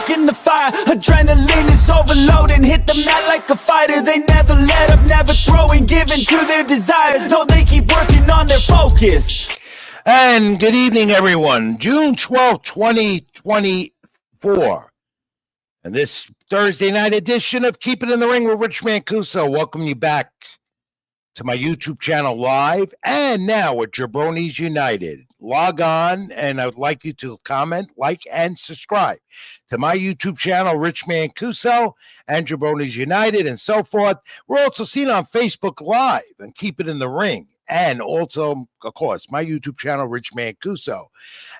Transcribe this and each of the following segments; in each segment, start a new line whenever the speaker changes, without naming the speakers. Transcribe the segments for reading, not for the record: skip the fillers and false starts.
walk in the fire. Adrenaline is overloading, hit the mat like a fighter. They never let up, never throwing, giving to their desires. No, they keep working on their focus.
And good evening, everyone. June 12th, 2024. And this Thursday night edition of Keep It in the Ring with Rich Mancuso. Welcome you back to my YouTube channel live and now with Jabronis United. Log on, and I would like you to comment, like, and subscribe to my YouTube channel, Rich Mancuso, and Jabronis United, and so forth. We're also seen on Facebook Live and Keep It in the Ring. And also, of course, my YouTube channel, Rich Mancuso.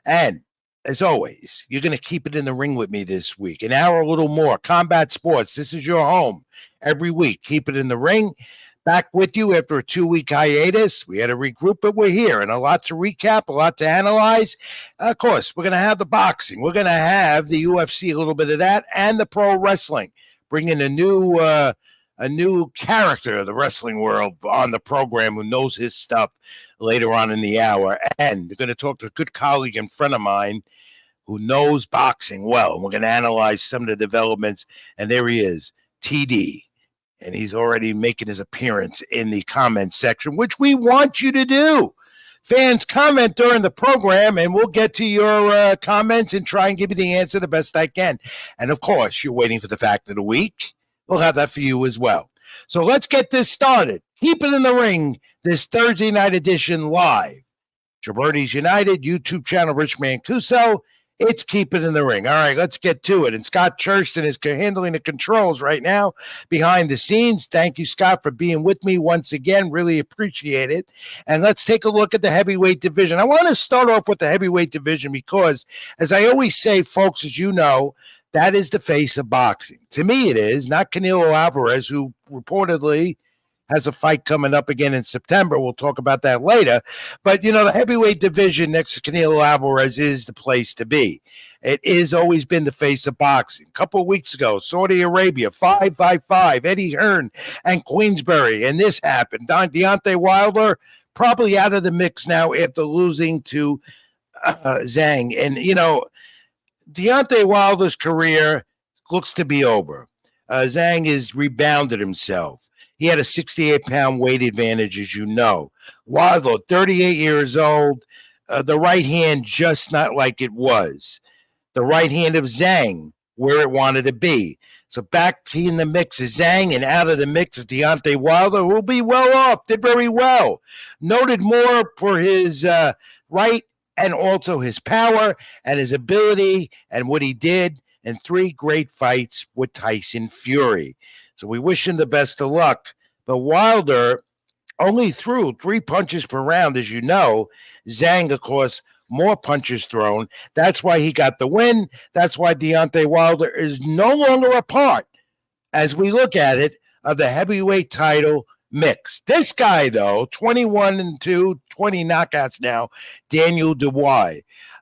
And as always, you're going to keep it in the ring with me this week. An hour, a little more. Combat Sports. This is your home every week. Keep it in the ring. Back with you after a 2-week hiatus. We had to regroup, but we're here. And a lot to recap, a lot to analyze. Of course, we're going to have the boxing. We're going to have the UFC, a little bit of that, and the pro wrestling. Bringing a new character of the wrestling world on the program who knows his stuff later on in the hour. And we're going to talk to a good colleague and friend of mine who knows boxing well. And we're going to analyze some of the developments. And there he is, TD. And he's already making his appearance in the comment section, which we want you to do. Fans, comment during the program, and we'll get to your comments and try and give you the answer the best I can. And, of course, you're waiting for the fact of the week. We'll have that for you as well. So let's get this started. Keep it in the ring, this Thursday night edition live. Jabronis United, YouTube channel, Rich Mancuso. It's Keep It in the Ring. All right, let's get to it. And Scott Churston is handling the controls right now behind the scenes. Thank you, Scott, for being with me once again. Really appreciate it. And let's take a look at the heavyweight division. I want to start off with the heavyweight division because, as I always say, folks, as you know, that is the face of boxing. To me, it is, not Canelo Alvarez, who reportedly has a fight coming up again in September. We'll talk about that later. But, you know, the heavyweight division next to Canelo Alvarez is the place to be. It has always been the face of boxing. A couple of weeks ago, Saudi Arabia, 5-5-5, Eddie Hearn and Queensberry. And this happened. Deontay Wilder probably out of the mix now after losing to Zhang. And, you know, Deontay Wilder's career looks to be over. Zhang has rebounded himself. He had a 68-pound weight advantage, as you know. Wilder, 38 years old, the right hand just not like it was. The right hand of Zhang, where it wanted to be. So back in the mix is Zhang, and out of the mix is Deontay Wilder, who will be well off, did very well. Noted more for his right and also his power and his ability and what he did in 3 great fights with Tyson Fury. So we wish him the best of luck. But Wilder only threw 3 punches per round, as you know. Zhang, of course, more punches thrown. That's why he got the win. That's why Deontay Wilder is no longer a part, as we look at it, of the heavyweight title mix. This guy, though, 21-2, 20 knockouts now, Daniel Dubois.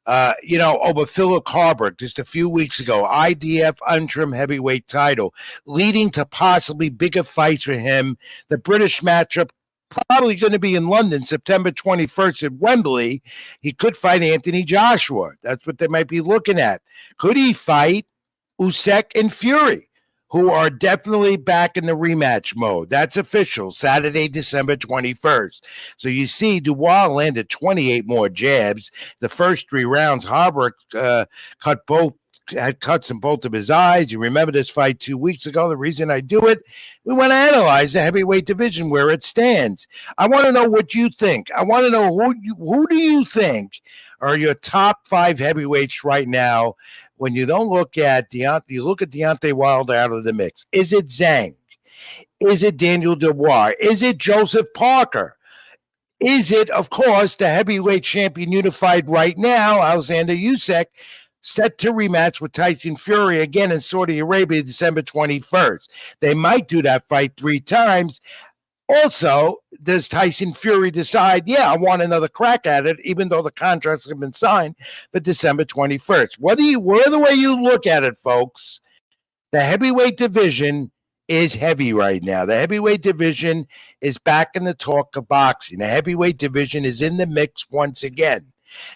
Over Philip Harburg just a few weeks ago, IDF interim heavyweight title, leading to possibly bigger fights for him. The British matchup probably going to be in London, September 21st at Wembley. He could fight Anthony Joshua. That's what they might be looking at. Could he fight Usyk and Fury, who are definitely back in the rematch mode? That's official, Saturday, December 21st. So you see, Dubois landed 28 more jabs. The first 3 rounds, Harburg had cuts in both of his eyes. You remember this fight 2 weeks ago. The reason I do it, we want to analyze the heavyweight division, where it stands. I want to know what you think. I want to know who do you think are your top 5 heavyweights right now? When you don't look at Deontay, you look at Deontay Wilder out of the mix. Is it Zhang? Is it Daniel Dubois? Is it Joseph Parker? Is it, of course, the heavyweight champion unified right now, Alexander Usyk, set to rematch with Tyson Fury again in Saudi Arabia, December 21st? They might do that fight 3 times. Also, does Tyson Fury decide, I want another crack at it, even though the contracts have been signed for December 21st? Whatever way you look at it, folks, the heavyweight division is heavy right now. The heavyweight division is back in the talk of boxing. The heavyweight division is in the mix once again.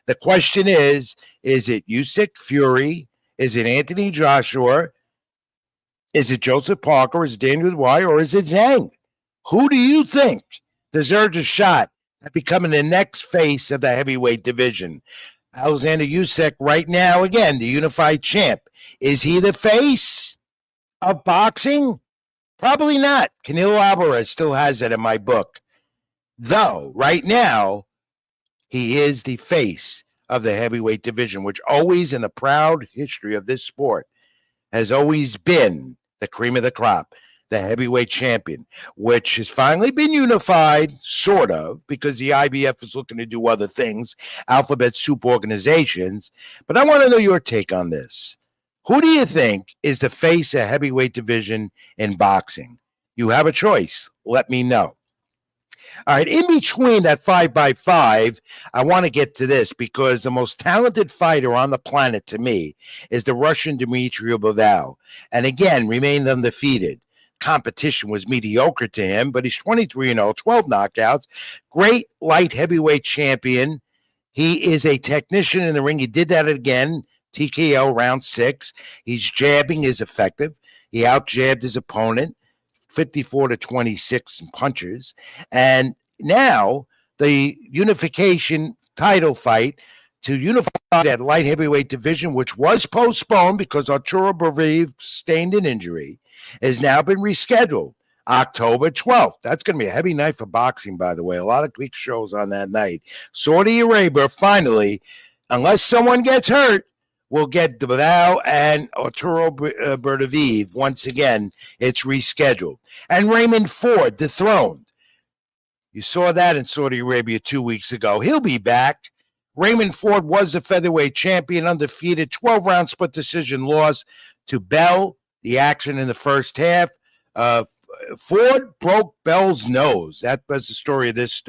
The question is it Usyk, Fury, Is it Anthony Joshua? Is it Joseph Parker? Is it Daniel Dwyer? Or is it Zhang? Who do you think deserves a shot at becoming the next face of the heavyweight division? Alexander Usyk right now, again, the unified champ. Is he the face of boxing? Probably not. Canelo Alvarez still has it in my book. Though, right now, he is the face of the heavyweight division, which always in the proud history of this sport has always been the cream of the crop, the heavyweight champion, which has finally been unified, sort of, because the IBF is looking to do other things, alphabet soup organizations. But I want to know your take on this. Who do you think is the face of heavyweight division in boxing? You have a choice. Let me know. All right, in between that 5x5, I want to get to this because the most talented fighter on the planet to me is the Russian Dmitry Bivol. And again, remained undefeated. Competition was mediocre to him, but he's 23-0, 12 knockouts, great light heavyweight champion. He is a technician in the ring. He did that again, TKO round 6. He's jabbing is effective. He out-jabbed his opponent, 54-26 in punches. And now the unification title fight to unify that light heavyweight division, which was postponed because Arturo Beterbiev sustained an injury, has now been rescheduled. October 12th. That's going to be a heavy night for boxing, by the way. A lot of big shows on that night. Saudi Arabia, finally, unless someone gets hurt, will get Bivol and Arturo Beterbiev. Once again, it's rescheduled. And Raymond Ford, dethroned. You saw that in Saudi Arabia 2 weeks ago. He'll be back. Raymond Ford was the featherweight champion, undefeated, 12-round split decision loss to Bell. The action in the first half. Ford broke Bell's nose. That was the story of this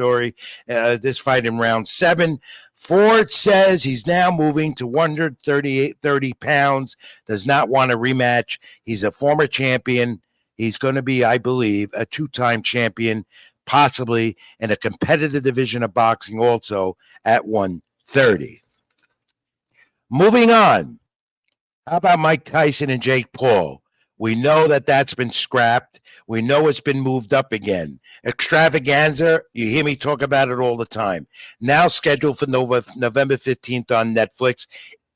this fight in round 7. Ford says he's now moving to 130 pounds, does not want a rematch. He's a former champion. He's going to be, I believe, a 2-time champion, possibly in a competitive division of boxing also at 130. Moving on. How about Mike Tyson and Jake Paul? We know that that's been scrapped. We know it's been moved up again. Extravaganza, you hear me talk about it all the time. Now scheduled for November 15th on Netflix,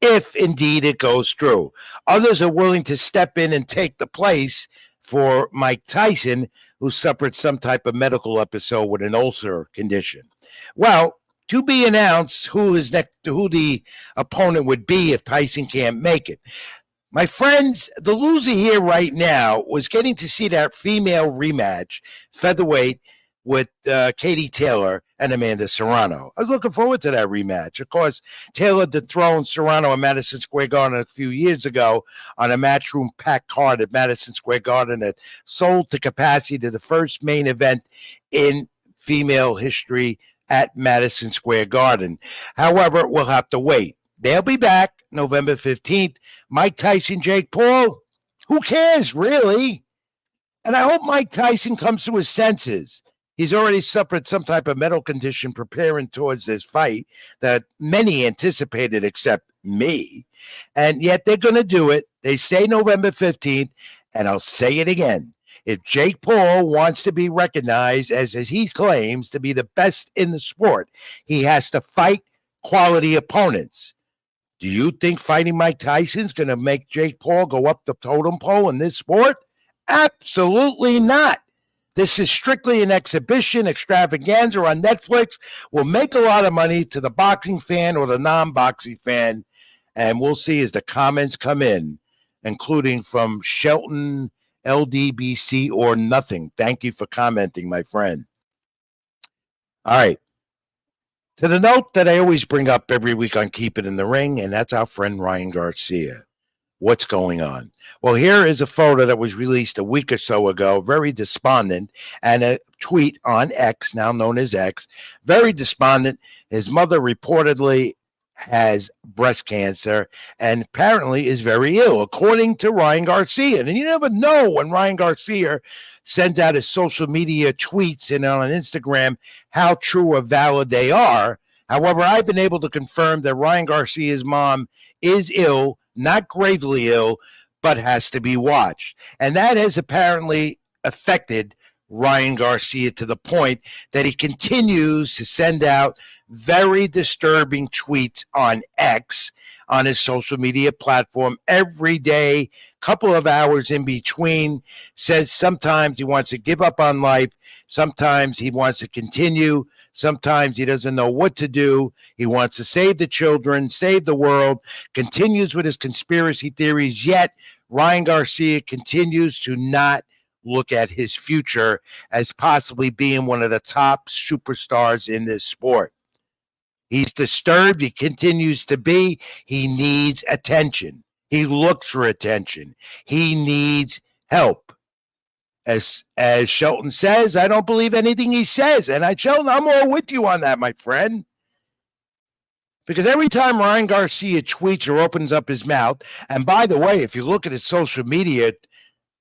if indeed it goes through. Others are willing to step in and take the place for Mike Tyson, who suffered some type of medical episode with an ulcer condition. Well, to be announced who the opponent would be if Tyson can't make it. My friends, the loser here right now was getting to see that female rematch, featherweight, with Katie Taylor and Amanda Serrano. I was looking forward to that rematch. Of course, Taylor dethroned Serrano at Madison Square Garden a few years ago on a Matchroom packed card at Madison Square Garden that sold to capacity to the first main event in female history at Madison Square Garden. However, we'll have to wait. They'll be back November 15th. Mike Tyson, Jake Paul, who cares, really? And I hope Mike Tyson comes to his senses. He's already suffered some type of medical condition preparing towards this fight that many anticipated except me. And yet they're going to do it. They say November 15th, and I'll say it again. If Jake Paul wants to be recognized as he claims to be the best in the sport, he has to fight quality opponents. Do you think fighting Mike Tyson is going to make Jake Paul go up the totem pole in this sport? Absolutely not. This is strictly an exhibition extravaganza on Netflix. Will make a lot of money to the boxing fan or the non-boxing fan. And we'll see as the comments come in, including from Shelton, LDBC, or nothing. Thank you for commenting, my friend. All right. To the note that I always bring up every week on Keep It in the Ring, and that's our friend Ryan Garcia. What's going on? Well, here is a photo that was released a week or so ago, very despondent, and a tweet on X, now known as X, very despondent. His mother reportedly has breast cancer and apparently is very ill, according to Ryan Garcia. And you never know when Ryan Garcia sends out his social media tweets and on Instagram how true or valid they are. However, I've been able to confirm that Ryan Garcia's mom is ill not gravely ill, but has to be watched. And that has apparently affected Ryan Garcia to the point that he continues to send out very disturbing tweets on X, on his social media platform every day, couple of hours in between, says sometimes he wants to give up on life, sometimes he wants to continue, sometimes he doesn't know what to do, he wants to save the children, save the world, continues with his conspiracy theories, yet Ryan Garcia continues to not look at his future as possibly being one of the top superstars in this sport. He's disturbed. He continues to be. He needs attention. He looks for attention. He needs help. As Shelton says, I don't believe anything he says. And Shelton, I'm all with you on that, my friend. Because every time Ryan Garcia tweets or opens up his mouth, and by the way, if you look at his social media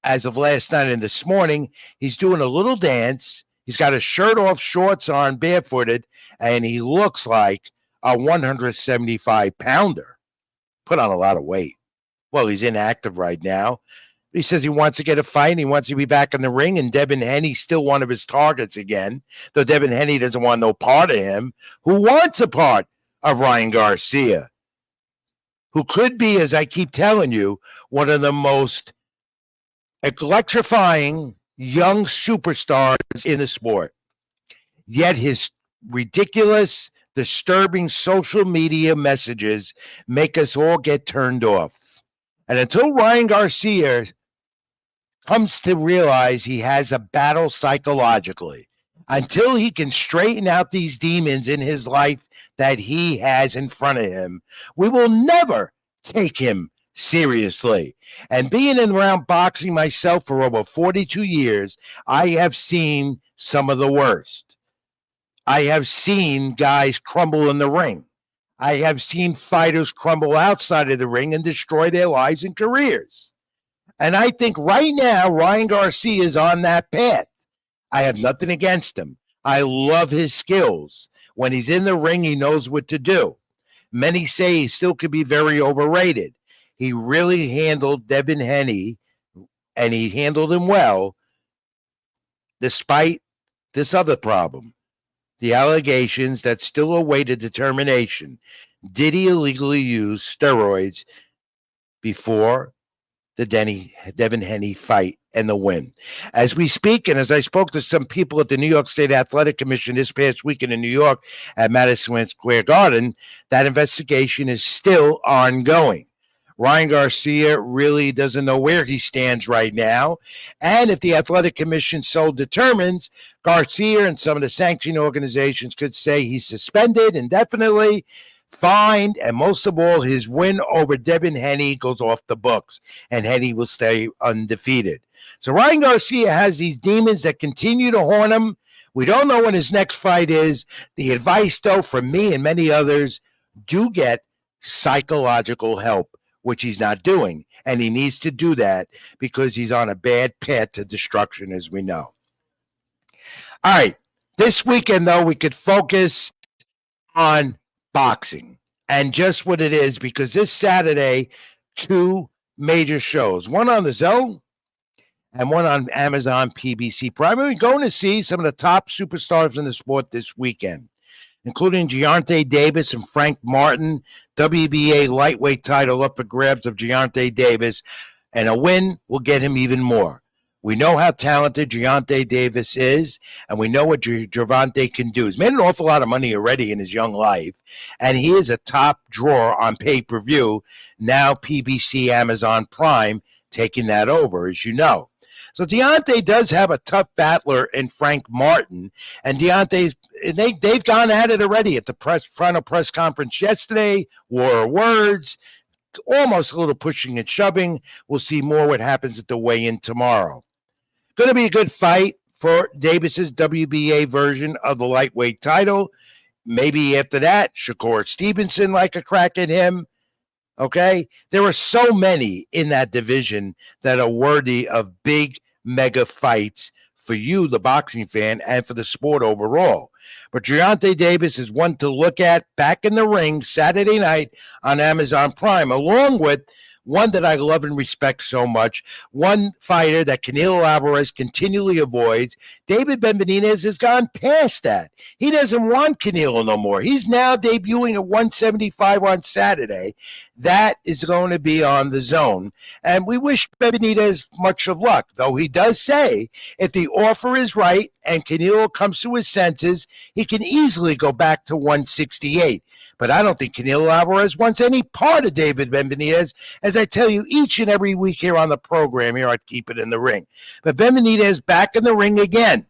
as of last night and this morning, he's doing a little dance. He's got his shirt off, shorts on, barefooted, and he looks like a 175-pounder. Put on a lot of weight. Well, he's inactive right now. He says he wants to get a fight, and he wants to be back in the ring, and Devin Haney's still one of his targets again, though Devin Haney doesn't want no part of him. Who wants a part of Ryan Garcia? Who could be, as I keep telling you, one of the most electrifying young superstars in the sport. Yet his ridiculous, disturbing social media messages make us all get turned off. And until Ryan Garcia comes to realize he has a battle psychologically, until he can straighten out these demons in his life that he has in front of him, we will never take him seriously. And being in around boxing myself for over 42 years, I have seen some of the worst. I have seen guys crumble in the ring. I have seen fighters crumble outside of the ring and destroy their lives and careers. And I think right now, Ryan Garcia is on that path. I have nothing against him. I love his skills. When he's in the ring, he knows what to do. Many say he still could be very overrated. He really handled Devin Haney, and he handled him well, despite this other problem. The allegations that still await a determination. Did he illegally use steroids before the Devin Haney fight and the win? As we speak, and as I spoke to some people at the New York State Athletic Commission this past weekend in New York at Madison Square Garden, that investigation is still ongoing. Ryan Garcia really doesn't know where he stands right now. And if the Athletic Commission so determines, Garcia and some of the sanctioning organizations could say he's suspended indefinitely, fined, and most of all, his win over Devin Haney goes off the books, and Haney will stay undefeated. So Ryan Garcia has these demons that continue to haunt him. We don't know when his next fight is. The advice, though, from me and many others, do get psychological help, which he's not doing. And he needs to do that because he's on a bad path to destruction, as we know. All right. This weekend, though, we could focus on boxing and just what it is, because this Saturday, two major shows, one on the Zone and one on Amazon PBC Prime. We're going to see some of the top superstars in the sport this weekend, including Gervonta Davis and Frank Martin. WBA lightweight title up for grabs of Gervonta Davis, and a win will get him even more. We know how talented Gervonta Davis is, and we know what Gervonta can do. He's made an awful lot of money already in his young life, and he is a top drawer on pay-per-view. Now PBC Amazon Prime taking that over, as you know. So Deontay does have a tough battler in Frank Martin, and Deontay, they've gone at it already at the final press conference yesterday. War of words, almost a little pushing and shoving. We'll see more what happens at the weigh-in tomorrow. Going to be a good fight for Davis's WBA version of the lightweight title. Maybe after that, Shakur Stevenson like a crack at him. Okay? There are so many in that division that are worthy of big mega fights for you, the boxing fan, and for the sport overall. But Gervonta Davis is one to look at back in the ring Saturday night on Amazon Prime, along with one that I love and respect so much, one fighter that Canelo Alvarez continually avoids. David Benavidez has gone past that. He doesn't want Canelo no more. He's now debuting at 175 on Saturday. That is going to be on the zone. And we wish Benavidez much of luck, though he does say if the offer is right and Canelo comes to his senses, he can easily go back to 168. But I don't think Canelo Alvarez wants any part of David Benavidez, as I tell you each and every week here on the program here at Keep It in the Ring. But Benavidez back in the ring again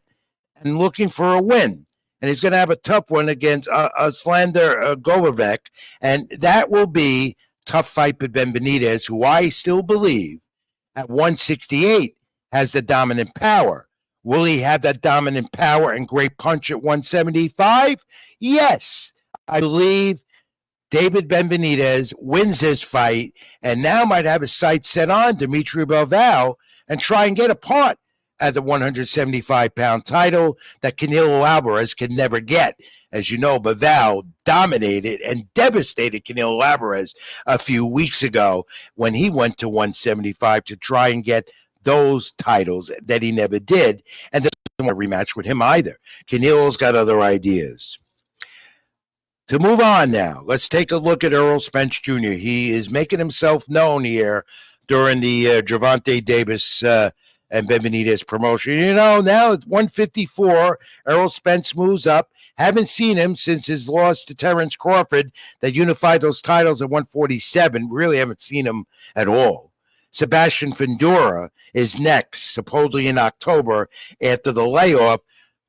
and looking for a win. And he's going to have a tough one against Xander Zayas. And that will be a tough fight with Benavidez, who I still believe at 168 has the dominant power. Will he have that dominant power and great punch at 175? Yes. I believe David Benavidez wins this fight and now might have his sights set on Dimitri Bivol and try and get a part at the 175-pound title that Canelo Alvarez can never get. As you know, Bivol dominated and devastated Canelo Alvarez a few weeks ago when he went to 175 to try and get those titles that he never did. And there's no rematch with him either. Canelo's got other ideas. To move on now, let's take a look at Errol Spence Jr. He is making himself known here during the Gervonta Davis and Benavidez promotion. You know, now it's 154. Errol Spence moves up. Haven't seen him since his loss to Terrence Crawford that unified those titles at 147. Really haven't seen him at all. Sebastian Fundora is next, supposedly in October after the layoff.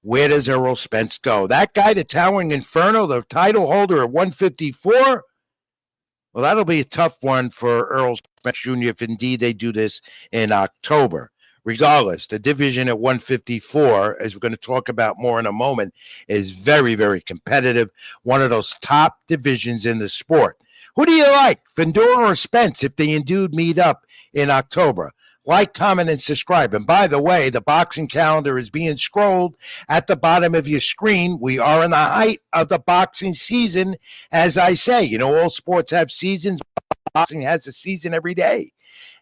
Where does Errol Spence go? That guy, the Towering Inferno, the title holder at 154? Well, that'll be a tough one for Errol Spence Jr. if indeed they do this in October. Regardless, the division at 154, as we're going to talk about more in a moment, is very, very competitive. One of those top divisions in the sport. Who do you like, Fundora or Spence, if they indeed meet up in October? Like, comment, and subscribe. And by the way, the boxing calendar is being scrolled at the bottom of your screen. We are in the height of the boxing season, as I say. You know, all sports have seasons. Boxing has a season every day.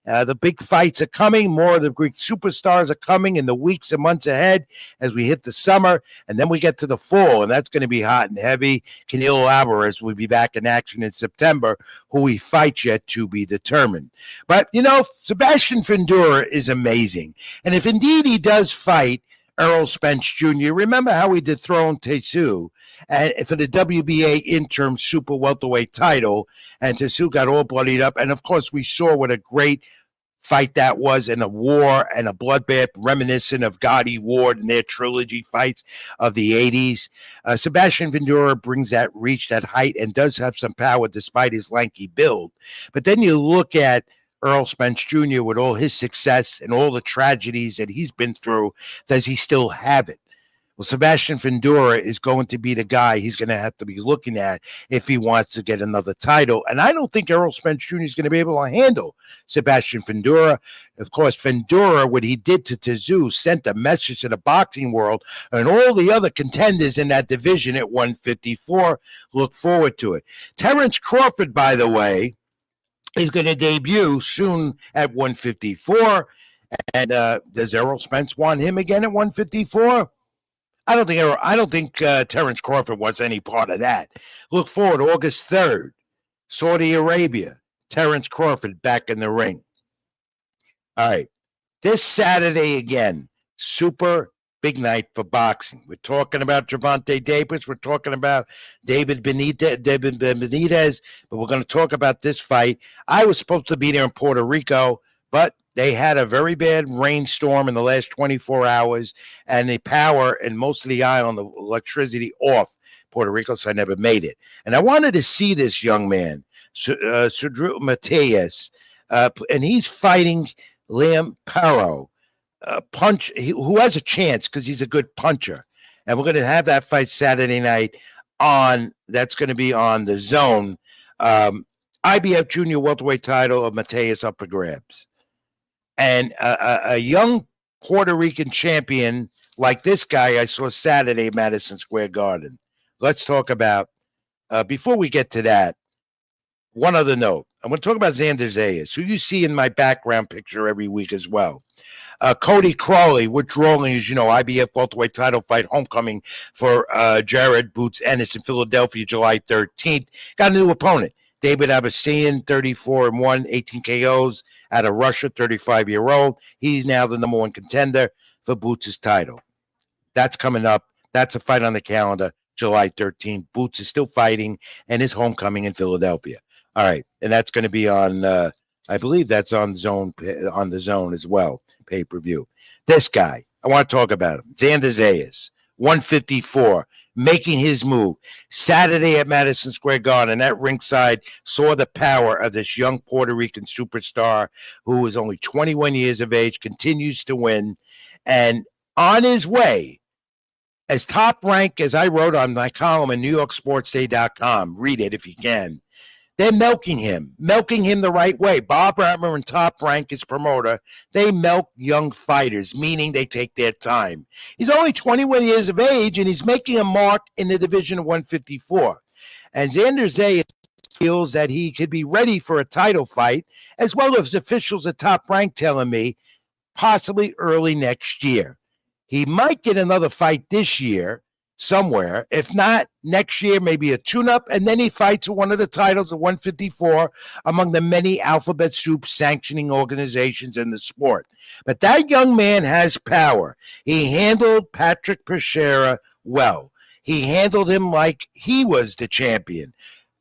The big fights are coming. More of the Greek superstars are coming in the weeks and months ahead as we hit the summer. And then we get to the fall, and that's going to be hot and heavy. Canelo Alvarez will be back in action in September, who he fights yet to be determined. But, you know, Sebastian Fundora is amazing. And if indeed he does fight Errol Spence Jr., remember how he dethroned Teixiera for the WBA interim super welterweight title, and Teixiera got all bloodied up. And, of course, we saw what a great fight that was, in a war and a bloodbath reminiscent of Gotti Ward and their trilogy fights of the 80s. Sebastian Fundora brings that reach, that height, and does have some power despite his lanky build. But then you look at Errol Spence Jr. with all his success and all the tragedies that he's been through. Does he still have it? Well, Sebastian Fundora is going to be the guy he's going to have to be looking at if he wants to get another title. And I don't think Errol Spence Jr. is going to be able to handle Sebastian Fundora. Of course, Fundora, what he did to Teixiera, sent a message to the boxing world and all the other contenders in that division at 154. Look forward to it. Terrence Crawford, by the way, is going to debut soon at 154. And does Errol Spence want him again at 154? I don't think Terrence Crawford wants any part of that. Look forward to August 3rd, Saudi Arabia. Terrence Crawford back in the ring. All right. This Saturday again, super big night for boxing. We're talking about Gervonta Davis. We're talking about David Benavidez, but we're going to talk about this fight. I was supposed to be there in Puerto Rico, but they had a very bad rainstorm in the last 24 hours, and the power and most of the island, the electricity off Puerto Rico, so I never made it. And I wanted to see this young man, Cedric Mateus, and he's fighting Liam Paro, who has a chance because he's a good puncher. And we're going to have that fight Saturday night that's going to be on the zone. IBF junior welterweight title of Mateus up for grabs. And a young Puerto Rican champion like this guy I saw Saturday at Madison Square Garden. Let's talk about, before we get to that, one other note. I'm going to talk about Xander Zayas, who you see in my background picture every week as well. Cody Crawley withdrawing, as you know, IBF welterweight title fight homecoming for Jared Boots Ennis in Philadelphia, July 13th. Got a new opponent, David Abasinian, 34-1, 18 KOs out of Russia, 35-year-old. He's now the number one contender for Boots' title. That's coming up. That's a fight on the calendar, July 13th. Boots is still fighting and his homecoming in Philadelphia. All right, and that's going to be on, I believe that's on the Zone as well, pay-per-view. This guy, I want to talk about him, Xander Zayas, 154, making his move. Saturday at Madison Square Garden, at ringside, saw the power of this young Puerto Rican superstar who is only 21 years of age, continues to win, and on his way, as top rank, as I wrote on my column in NewYorkSportsDay.com, read it if you can. They're milking him the right way. Bob Ratmer and Top Rank, his promoter, they milk young fighters, meaning they take their time. He's only 21 years of age, and he's making a mark in the division of 154. And Xander Zayas feels that he could be ready for a title fight, as well as officials at Top Rank telling me possibly early next year. He might get another fight this year somewhere. If not, next year, maybe a tune-up, and then he fights for one of the titles of 154 among the many alphabet soup sanctioning organizations in the sport. But that young man has power. He handled Patrick Teixiera well. He handled him like he was the champion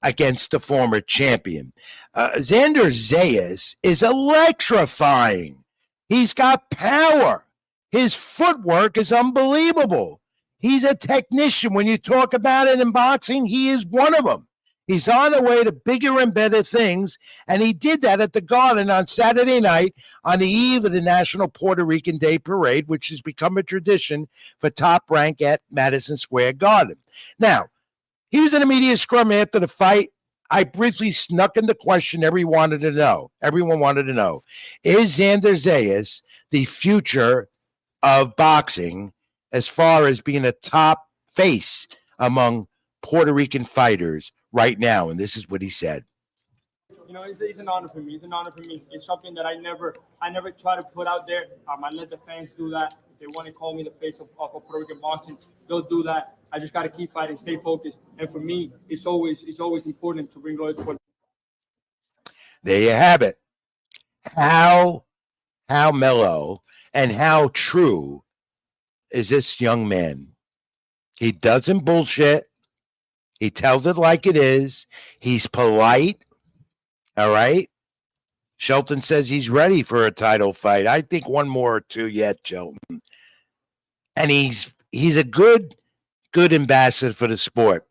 against the former champion. Xander Zayas is electrifying. He's got power. His footwork is unbelievable. He's a technician. When you talk about it in boxing, he is one of them. He's on the way to bigger and better things, and he did that at the Garden on Saturday night on the eve of the National Puerto Rican Day Parade, which has become a tradition for Top Rank at Madison Square Garden. Now, he was in a media scrum after the fight. I briefly snuck in the question everyone wanted to know. Is Xander Zayas the future of boxing as far as being a top face among Puerto Rican fighters right now? And this is what he said.
You know, it's an honor for me. It's something that I never try to put out there. I let the fans do that. If they want to call me the face of Puerto Rican boxing, they'll do that. I just got to keep fighting, stay focused. And for me, it's always important to bring loyalty.
There you have it. How mellow and how true is this young man? He doesn't bullshit. He tells it like it is. He's polite. All right. Shelton says he's ready for a title fight. I think one more or two yet, Shelton. And he's a good ambassador for the sport.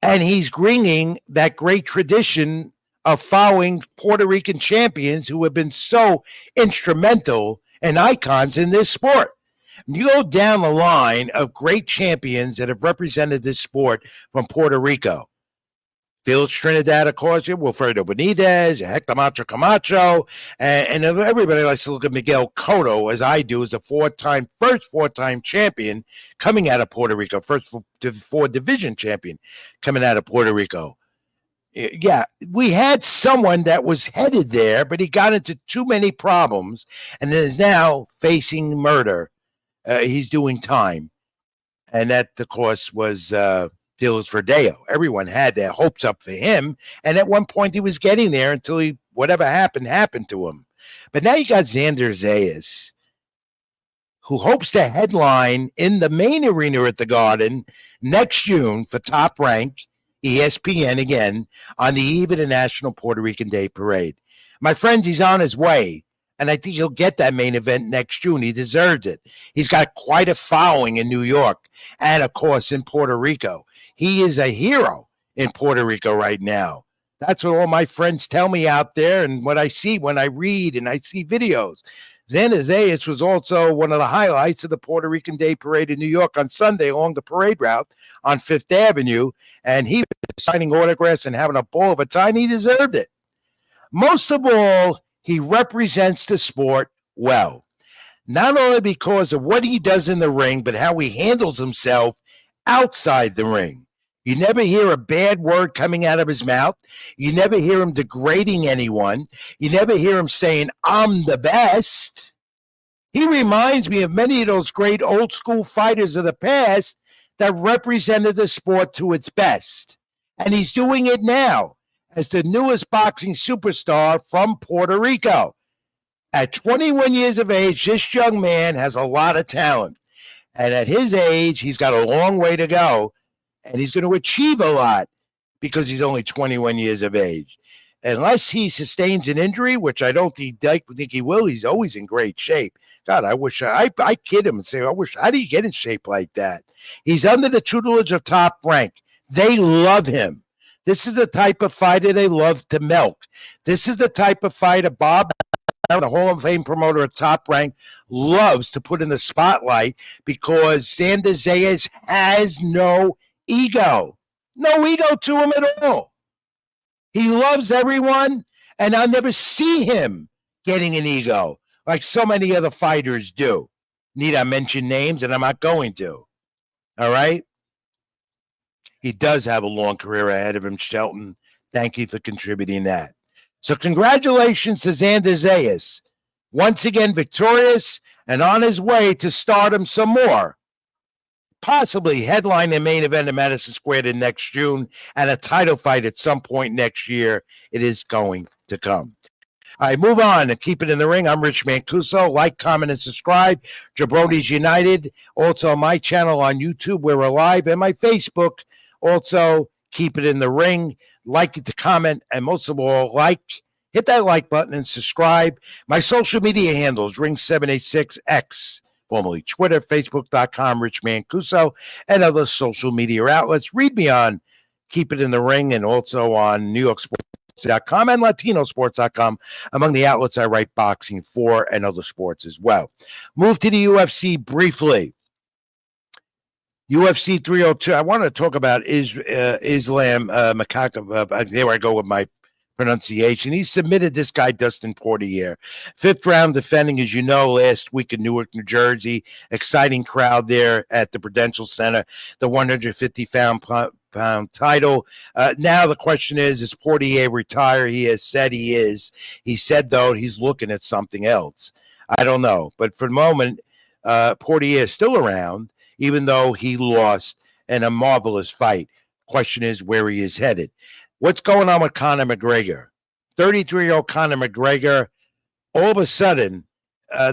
And he's bringing that great tradition of following Puerto Rican champions who have been so instrumental and icons in this sport. You go down the line of great champions that have represented this sport from Puerto Rico. Felix Trinidad, of course, Wilfredo Benitez, Hector Macho Camacho, and everybody likes to look at Miguel Cotto, as I do, as a first four-time champion coming out of Puerto Rico, first four division champion coming out of Puerto Rico. Yeah, we had someone that was headed there, but he got into too many problems and is now facing murder. He's doing time. And that, of course, was Felix Verdejo. Everyone had their hopes up for him. And at one point, he was getting there until whatever happened to him. But now you got Xander Zayas, who hopes to headline in the main arena at the Garden next June for Top Rank, ESPN again, on the eve of the National Puerto Rican Day Parade. My friends, he's on his way. And I think he'll get that main event next June. He deserved it. He's got quite a following in New York and, of course, in Puerto Rico. He is a hero in Puerto Rico right now. That's what all my friends tell me out there and what I see when I read and I see videos. Xander Zayas was also one of the highlights of the Puerto Rican Day Parade in New York on Sunday along the parade route on Fifth Avenue. And he was signing autographs and having a ball of a time. He deserved it. Most of all, he represents the sport well. not only because of what he does in the ring, but how he handles himself outside the ring. You never hear a bad word coming out of his mouth. You never hear him degrading anyone. You never hear him saying, I'm the best. He reminds me of many of those great old school fighters of the past that represented the sport to its best. And he's doing it now as the newest boxing superstar from Puerto Rico. At 21 years of age, this young man has a lot of talent. And at his age, he's got a long way to go. And he's going to achieve a lot because he's only 21 years of age. Unless he sustains an injury, which I don't think he will, he's always in great shape. God, I wish I kid him and say, how do you get in shape like that? He's under the tutelage of Top Rank. They love him. This is the type of fighter they love to milk. This is the type of fighter Bob, the Hall of Fame promoter at Top Rank, loves to put in the spotlight because Xander Zayas has no ego. No ego to him at all. He loves everyone, and I'll never see him getting an ego like so many other fighters do. Need I mention names? And I'm not going to. All right? He does have a long career ahead of him, Shelton. Thank you for contributing that. So congratulations to Xander Zayas. Once again victorious and on his way to stardom some more. Possibly headline the main event in Madison Square Garden next June and a title fight at some point next year. It is going to come. All right, move on and keep it in the ring. I'm Rich Mancuso. Like, comment, and subscribe. Jabronis United. Also, my channel on YouTube where we're live, and my Facebook. Also, keep it in the ring. Like it to comment, and most of all, hit that like button and subscribe. My social media handles, Ring786X. Formerly Twitter, Facebook.com, Rich Mancuso, and other social media outlets. Read me on Keep It in the Ring and also on NewYorkSports.com and LatinoSports.com, among the outlets I write boxing for and other sports as well. Move to the UFC briefly. UFC 302. I want to talk about Islam Makhachev. There I go with my pronunciation. He submitted this guy, Dustin Poirier. 5th round defending, as you know, last week in Newark, New Jersey. Exciting crowd there at the Prudential Center. The 150-pound title. Now the question is Poirier retired? He has said he is. He said, though, he's looking at something else. I don't know. But for the moment, Poirier is still around, even though he lost in a marvelous fight. Question is where he is headed. What's going on with Conor McGregor? 33-year-old Conor McGregor, all of a sudden,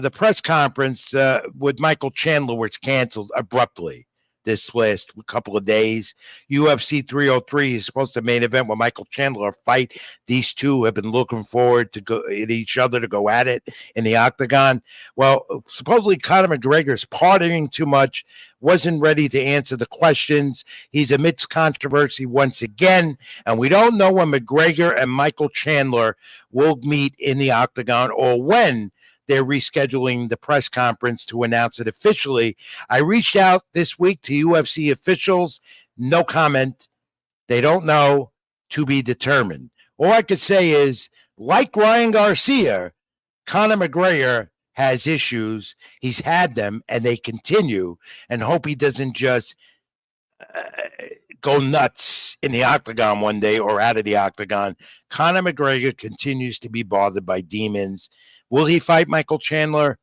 the press conference with Michael Chandler was canceled abruptly this last couple of days. UFC 303 is supposed to main event with Michael Chandler fight. These two have been looking forward to go at each other to go at it in the octagon. Well, supposedly Conor McGregor is partying too much, wasn't ready to answer the questions. He's amidst controversy once again, and we don't know when McGregor and Michael Chandler will meet in the octagon or when they're rescheduling the press conference to announce it officially. I reached out this week to UFC officials. No comment. They don't know, to be determined. All I could say is, like Ryan Garcia, Conor McGregor has issues. He's had them, and they continue, and hope he doesn't just go nuts in the octagon one day or out of the octagon. Conor McGregor continues to be bothered by demons. Will he fight Michael Chandler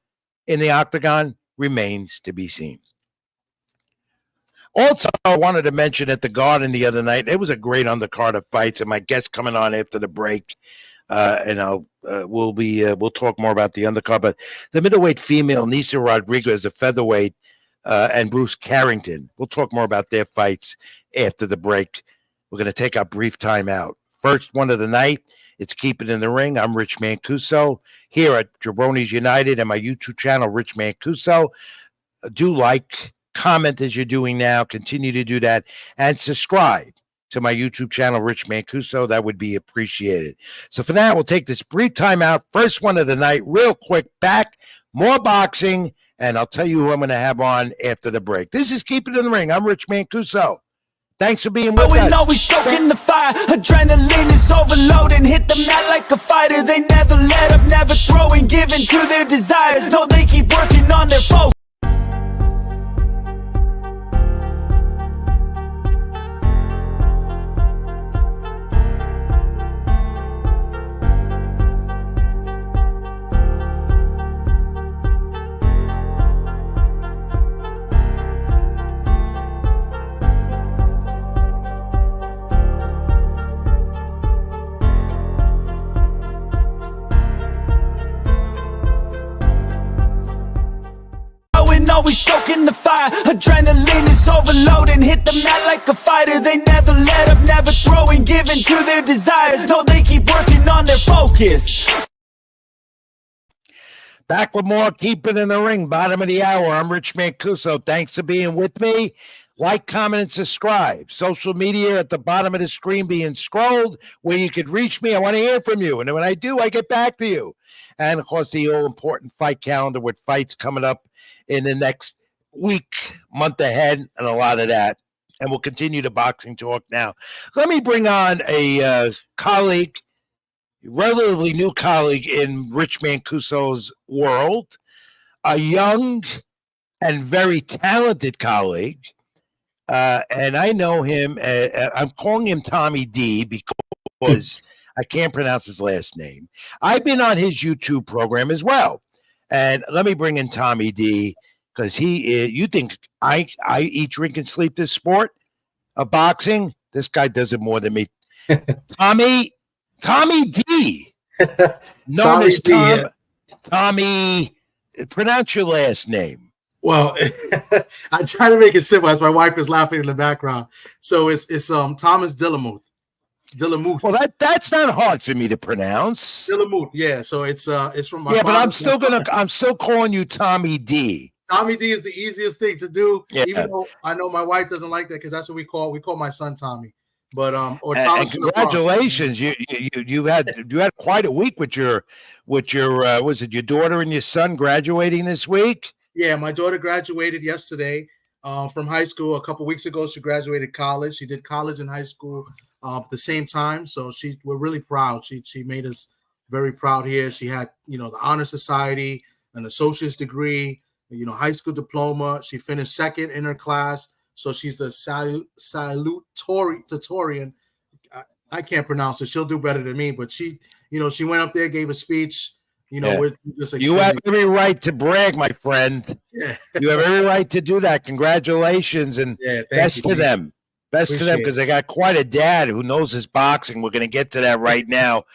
in the octagon? Remains to be seen. Also, I wanted to mention at the Garden the other night, it was a great undercard of fights, and my guest coming on after the break, and we'll talk more about the undercard. But the middleweight female, Nisa Rodriguez, a featherweight, and Bruce Carrington. We'll talk more about their fights after the break. We're going to take a brief time out. First one of the night. It's Keep It in the Ring. I'm Rich Mancuso here at Jabronis United and my YouTube channel, Rich Mancuso. Do like, comment as you're doing now. Continue to do that. And subscribe to my YouTube channel, Rich Mancuso. That would be appreciated. So for now, we'll take this brief time out. First one of the night, real quick, back. More boxing. And I'll tell you who I'm going to have on after the break. This is Keep It in the Ring. I'm Rich Mancuso. Thanks for being with us.
Always stoking the fire. Adrenaline is overloading. Hit the mat like a fighter. They never let up, never throwing, giving to their desires. No, they keep working on their focus. Always stoking the fire. Adrenaline is overloading. Hit the mat like a fighter. They never let up, never throwing, giving to their desires. No, they keep working on their focus.
Back with more Keep It in the Ring, bottom of the hour. I'm Rich Mancuso. Thanks for being with me. Like, comment, and subscribe. Social media at the bottom of the screen being scrolled where you could reach me. I want to hear from you. And when I do, I get back to you. And, of course, the all-important fight calendar with fights coming up in the next week, month ahead, and a lot of that. And we'll continue the boxing talk now. Let me bring on a colleague, relatively new colleague in Rich Mancuso's world, a young and very talented colleague. And I know him. I'm calling him Tommy D because I can't pronounce his last name. I've been on his YouTube program as well. And let me bring in Tommy D because you think I eat, drink, and sleep this sport of boxing? This guy does it more than me. Tommy D. Known as Tommy. Pronounce your last name.
Well, I try to make it simple as my wife is laughing in the background. So it's Thomas Dillamuth.
Well, that's not hard for me to pronounce.
Dillamuth, yeah. So it's from my
but I'm still calling you Tommy D.
Tommy D is the easiest thing to do,
even
though I know my wife doesn't like that because that's what we call my son Tommy. But or Thomas.
And congratulations, you had quite a week with your was it your daughter and your son graduating this week?
Yeah, my daughter graduated yesterday from high school. A couple weeks ago, she graduated college. She did college and high school at the same time. So we're really proud. She made us very proud here. She had, the Honor Society, an associate's degree, high school diploma. She finished second in her class. So she's the salutatorian. I can't pronounce it. She'll do better than me. But she went up there, gave a speech. We're just
you have every right to brag, my friend.
Yeah.
You have every right to do that. Congratulations and best to them. Best to them because they got quite a dad who knows his boxing. We're going to get to that right now.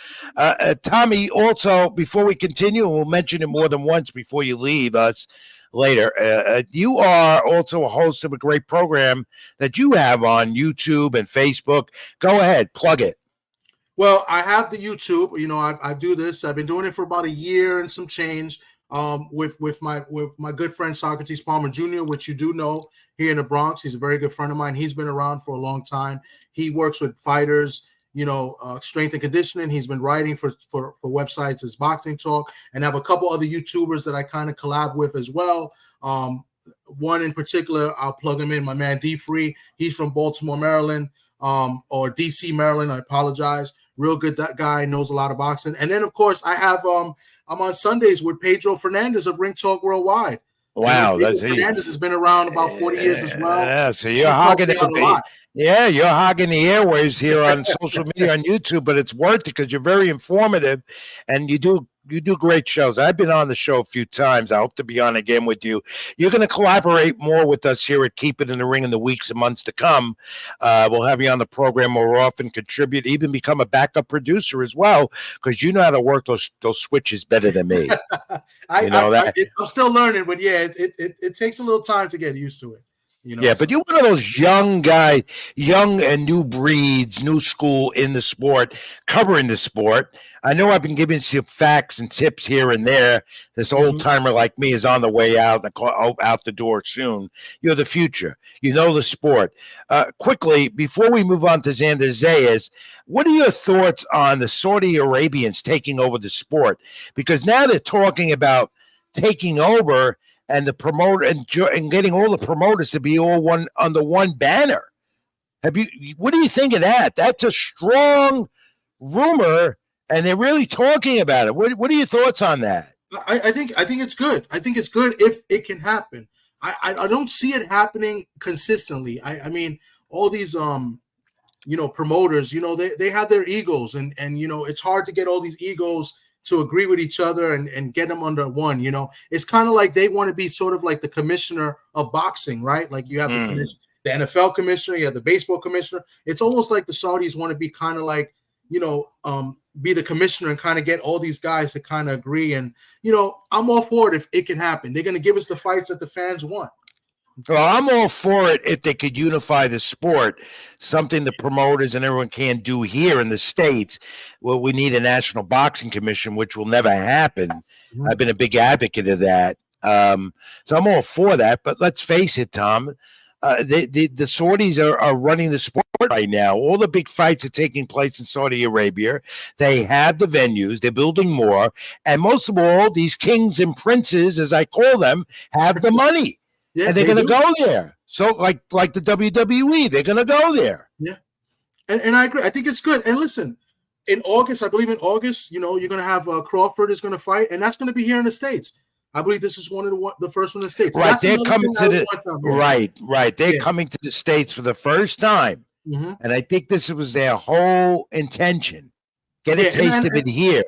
Tommy, also, before we continue, we'll mention it more than once before you leave us later. You are also a host of a great program that you have on YouTube and Facebook. Go ahead, plug it.
Well, I have the YouTube. I do this. I've been doing it for about a year and some change. With my good friend Socrates Palmer Jr., which you do know here in the Bronx. He's a very good friend of mine. He's been around for a long time. He works with fighters, strength and conditioning. He's been writing for websites as Boxing Talk, and I have a couple other YouTubers that I kind of collab with as well. One in particular, I'll plug him in. My man D Free. He's from Baltimore, Maryland, or DC, Maryland. I apologize. Real good guy, knows a lot of boxing. And then, of course, I have I'm on Sundays with Pedro Fernandez of Ring Talk Worldwide.
Wow,
Fernandez has been around about 40 years as well.
Yeah, so you're hogging it. Yeah, you're hogging the airwaves here on social media on YouTube, but it's worth it because you're very informative and you do great shows. I've been on the show a few times. I hope to be on again with you. You're going to collaborate more with us here at Keep It in the Ring in the weeks and months to come. We'll have you on the program more often, contribute, even become a backup producer as well, because you know how to work those switches better than me.
I'm still learning, but yeah, it takes a little time to get used to it.
Yeah, but you're one of those young guys, young and new breeds, new school in the sport, covering the sport. I know I've been giving some facts and tips here and there. This old timer like me is on the way out the door soon. You're the future. You know the sport. Quickly, before we move on to Xander Zayas, what are your thoughts on the Saudi Arabians taking over the sport? Because now they're talking about taking over and the promoter and getting all the promoters to be all under one banner. What do you think of that? That's a strong rumor, and they're really talking about it. What are your thoughts on that?
I think it's good. I think it's good if it can happen. I don't see it happening consistently. I mean, all these promoters, they have their egos, and it's hard to get all these egos to agree with each other and get them under one. It's kind of like they want to be sort of like the commissioner of boxing, right? Like you have the NFL commissioner, you have the baseball commissioner. It's almost like the Saudis want to be kind of like, be the commissioner and kind of get all these guys to kind of agree. And, I'm all for it if it can happen. They're going to give us the fights that the fans want.
Well, I'm all for it if they could unify the sport, something the promoters and everyone can't do here in the States. Well, we need a national boxing commission, which will never happen. Mm-hmm. I've been a big advocate of that. So I'm all for that. But let's face it, Tom, the Saudis are running the sport right now. All the big fights are taking place in Saudi Arabia. They have the venues. They're building more. And most of all, these kings and princes, as I call them, have the money. Yeah, and they're going to go there. So like the WWE, they're going to go there.
Yeah. And I agree. I think it's good. And listen, in August, I believe in August, you're going to have Crawford is going to fight, and that's going to be here in the States. I believe this is one of the first one in the States.
Right, they're coming to the right. They're coming to the States for the first time, and I think this was their whole intention. Get a taste of it here.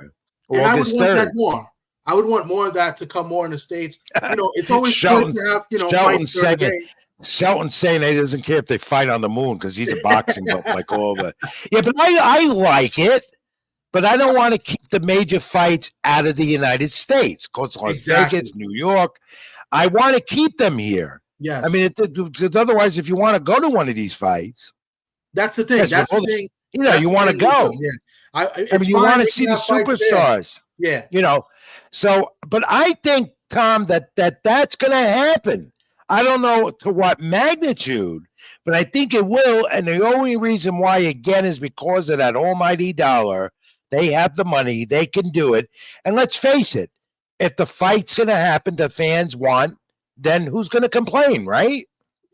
August 3rd.
I would want more of that to come more in the States. It's always good to have fights during the day.
Shelton's saying he doesn't care if they fight on the moon because he's a boxing buff like all the. Yeah, but I like it. But I don't want to keep the major fights out of the United States. Because Las Vegas, New York. I want to keep them here.
Yes.
I mean, because otherwise, if you want to go to one of these fights.
That's the thing. That's the thing.
You want to go.
Yeah. I
mean, you want to see the superstars.
Yeah.
So, but I think, Tom, that's going to happen. I don't know to what magnitude, but I think it will. And the only reason why, again, is because of that almighty dollar. They have the money. They can do it. And let's face it, if the fight's going to happen, the fans want, then who's going to complain, right?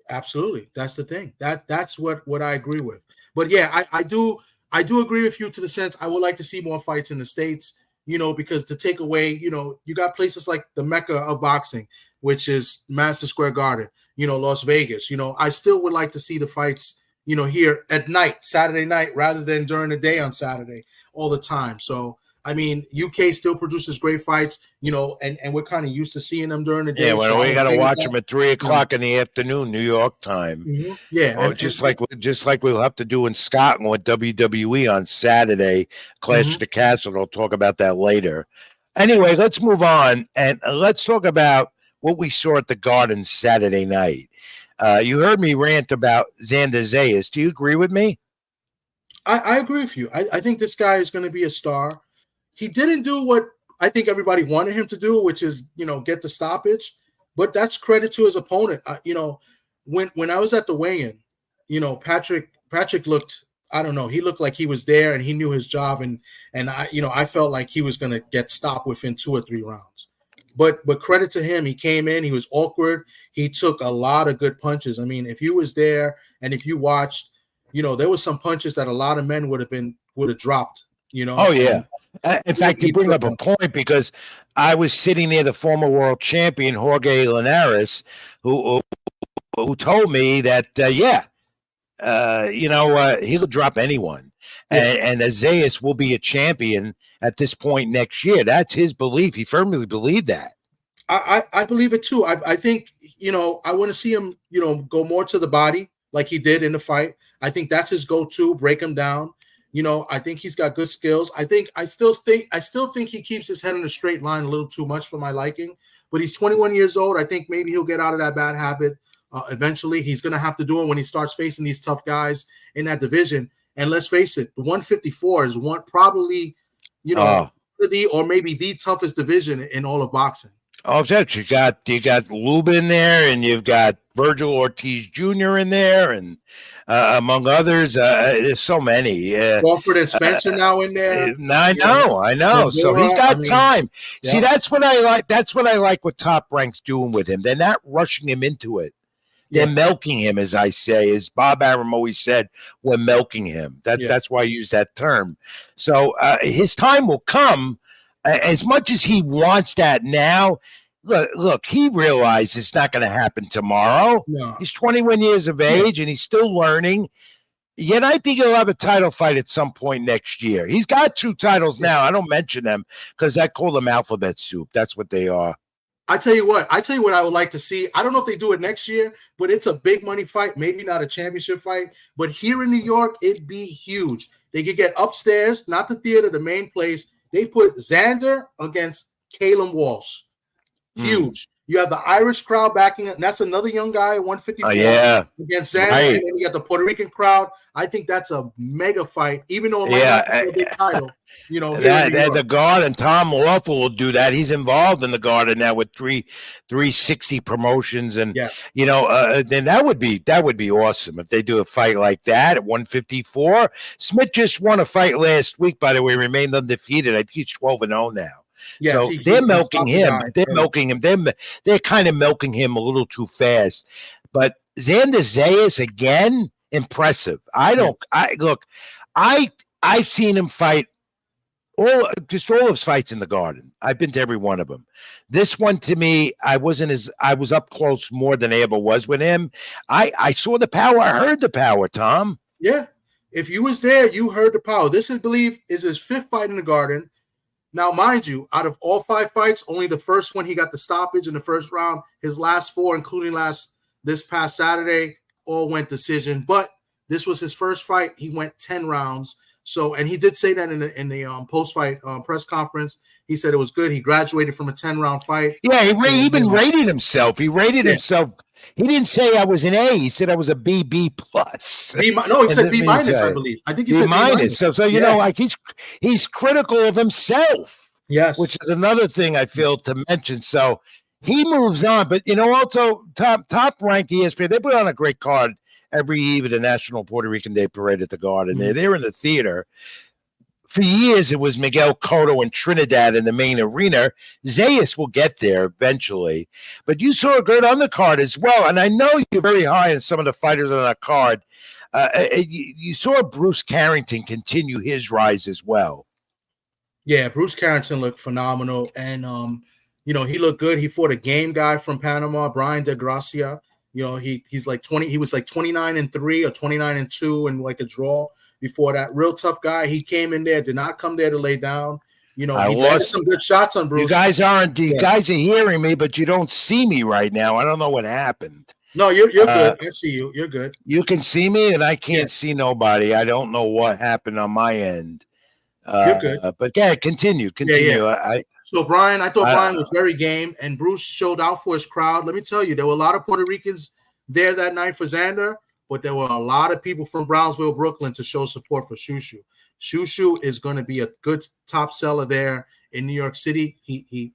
Absolutely. That's the thing. That's what I agree with. But yeah, I do agree with you to the sense I would like to see more fights in the States, because to take away, you got places like the Mecca of boxing, which is Madison Square Garden, Las Vegas. I still would like to see the fights here at night, Saturday night, rather than during the day on Saturday all the time. So, I mean, UK still produces great fights, and we're kind of used to seeing them during the day.
Yeah, well, we got to watch them at 3:00 in the afternoon, New York time.
Mm-hmm. Yeah.
Just like we'll have to do in Scotland with WWE on Saturday, Clash of the Castle. I'll talk about that later. Anyway, let's move on, and let's talk about what we saw at the Garden Saturday night. You heard me rant about Xander Zayas. Do you agree with me?
I agree with you. I think this guy is going to be a star. He didn't do what I think everybody wanted him to do, which is, get the stoppage. But that's credit to his opponent. When I was at the weigh-in, Patrick looked, I don't know, he looked like he was there and he knew his job. And I felt like he was going to get stopped within 2 or 3 rounds. But credit to him, he came in, he was awkward. He took a lot of good punches. I mean, if you was there and if you watched, there was some punches that a lot of men would have dropped,
Oh, yeah. In fact, you bring up a point because I was sitting near the former world champion, Jorge Linares, who told me that, he'll drop anyone. Yeah. And Zayas will be a champion at this point next year. That's his belief. He firmly believed that.
I believe it too. I think, I want to see him, go more to the body like he did in the fight. I think that's his go-to, break him down. I think he's got good skills. I still think he keeps his head on a straight line a little too much for my liking, but he's 21 years old. I think maybe he'll get out of that bad habit. Eventually he's going to have to do it when he starts facing these tough guys in that division. And let's face it, the 154 is probably, or maybe the toughest division in all of boxing.
Oh, you got Lubin in there, and you've got Virgil Ortiz Jr. in there, and among others, there's so many.
Crawford and Spencer now in there.
I know. So he's got time. See, that's what I like. That's what I like what Top Rank's doing with him. They're not rushing him into it. They're milking him, as I say. As Bob Arum always said, we're milking him. That's why I use that term. So his time will come. As much as he wants that now, look, he realizes it's not going to happen tomorrow.
No.
He's 21 years of age, and he's still learning. Yet I think he'll have a title fight at some point next year. He's got 2 titles now. I don't mention them because I call them alphabet soup. That's what they are.
I tell you what I would like to see. I don't know if they do it next year, but it's a big money fight. Maybe not a championship fight, but here in New York, it'd be huge. They could get upstairs, not the theater, the main place. They put Xander against Caleb Walsh. Huge. You have the Irish crowd backing it. And that's another young guy, 154, against Xander. Right. And then you got the Puerto Rican crowd. I think that's a mega fight, even though it might not be a big title. You know,
the Garden, Tom Lawful will do that. He's involved in the Garden now with 360 promotions, and then that would be awesome if they do a fight like that at 154. Smith just won a fight last week, by the way, remained undefeated. I think he's 12-0 now.
Yeah,
so they're milking him. They're milking him. They're kind of milking him a little too fast. But Xander Zayas again, impressive. I've seen him fight all his fights in the Garden. I've been to every one of them. This one, to me, I was up close more than I ever was with him. I saw the power. I heard the power, Tom.
Yeah. If you was there, you heard the power. This, I believe, is his 5th fight in the Garden. Now, mind you, out of all 5 fights, only the first one he got the stoppage in the first round. His last 4, including this past Saturday, all went decision. But this was his first fight. He went 10 rounds. So, and he did say that in the post-fight press conference. He said it was good. He graduated from a 10-round fight.
Yeah, he even rated himself. He rated himself. He didn't say I was an A. He said I was a B plus.
No, he said B minus, I believe. I think he said B minus.
So you know, like he's critical of himself.
Yes,
which is another thing I feel to mention. So he moves on, but also top ranked ESPN. They put on a great card every eve at the National Puerto Rican Day Parade at the Garden. They're in the theater. For years, it was Miguel Cotto and Trinidad in the main arena. Zayas will get there eventually. But you saw a good undercard as well. And I know you're very high on some of the fighters on that card. You saw Bruce Carrington continue his rise as well.
Yeah, Bruce Carrington looked phenomenal. And, he looked good. He fought a game guy from Panama, Brian De Gracia. He's like 20. He was like 29-3 or 29-2 and like a draw before that. Real tough guy. He came in there, did not come there to lay down. He landed some good shots on Bruce.
You guys are hearing me, but you don't see me right now. I don't know what happened.
No, you're good. I see you. You're good.
You can see me, and I can't see nobody. I don't know what happened on my end.
You're good.
But yeah, continue.
Yeah. So Brian, I thought Brian was very game, and Bruce showed out for his crowd. Let me tell you, there were a lot of Puerto Ricans there that night for Xander, but there were a lot of people from Brownsville, Brooklyn to show support for Shu Shu. Shu Shu is going to be a good top seller there in New York City. He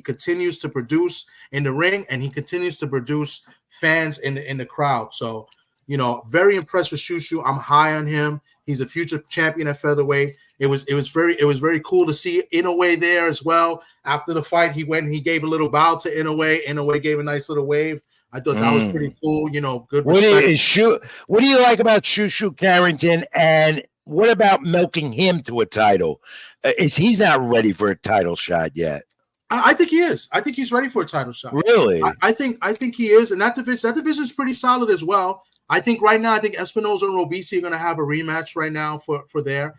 continues to produce in the ring, and he continues to produce fans in the crowd. So, very impressed with Shu Shu. I'm high on him. He's a future champion at featherweight. It was very cool to see Inoue there as well. After the fight, he gave a little bow to Inoue. Inoue gave a nice little wave. I thought that was pretty cool. Good respect.
What do you like about Shu Shu Carrington, and what about milking him to a title? He's not ready for a title shot yet?
I think he is. I think he's ready for a title shot.
Really?
I think he is, and that division is pretty solid as well. I think right now, Espinoza and Robeisy are going to have a rematch right now for there.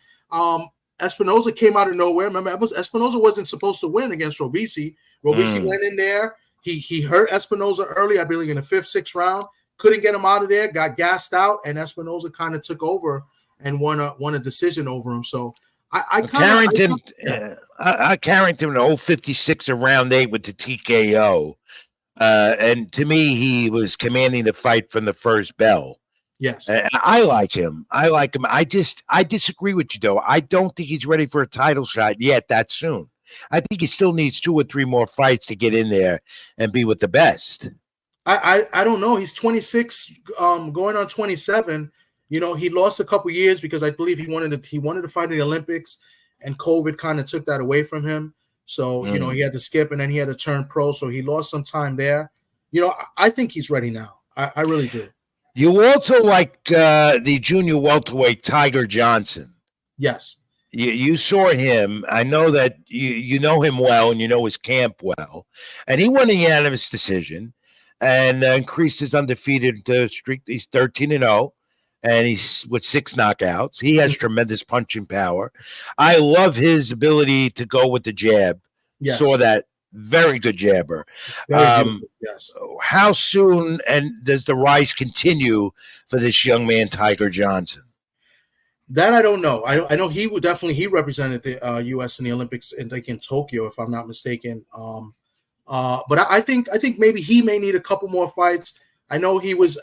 Espinoza came out of nowhere. Remember, Espinoza wasn't supposed to win against Robeisy. Robeisy went in there. He hurt Espinoza early, I believe, in the 5th, 6th round. Couldn't get him out of there. Got gassed out, and Espinoza kind of took over and won a decision over him. So
Carrington in 056 around 8 with the TKO. And to me, he was commanding the fight from the first bell.
Yes.
And I like him. I disagree with you, though. I don't think he's ready for a title shot yet that soon. I think he still needs 2 or 3 more fights to get in there and be with the best.
I don't know. He's 26, going on 27. He lost a couple years because I believe he wanted to fight in the Olympics, and COVID kind of took that away from him. So, he had to skip, and then he had to turn pro. So he lost some time there. I think he's ready now. I really do.
You also like the junior welterweight Tiger Johnson.
Yes.
You saw him. I know that you know him well and you know his camp well. And he won a unanimous decision and increased his undefeated streak. He's 13-0, and he's with 6 knockouts. He has tremendous punching power. I love his ability to go with the jab.
Yes.
Saw that. Very good jabber.
Very beautiful. Yes.
How soon and does the rise continue for this young man, Tiger Johnson?
That I don't know. I know he would definitely he represented the U.S. in the Olympics in Tokyo, if I'm not mistaken. But I think maybe he may need a couple more fights. I know he was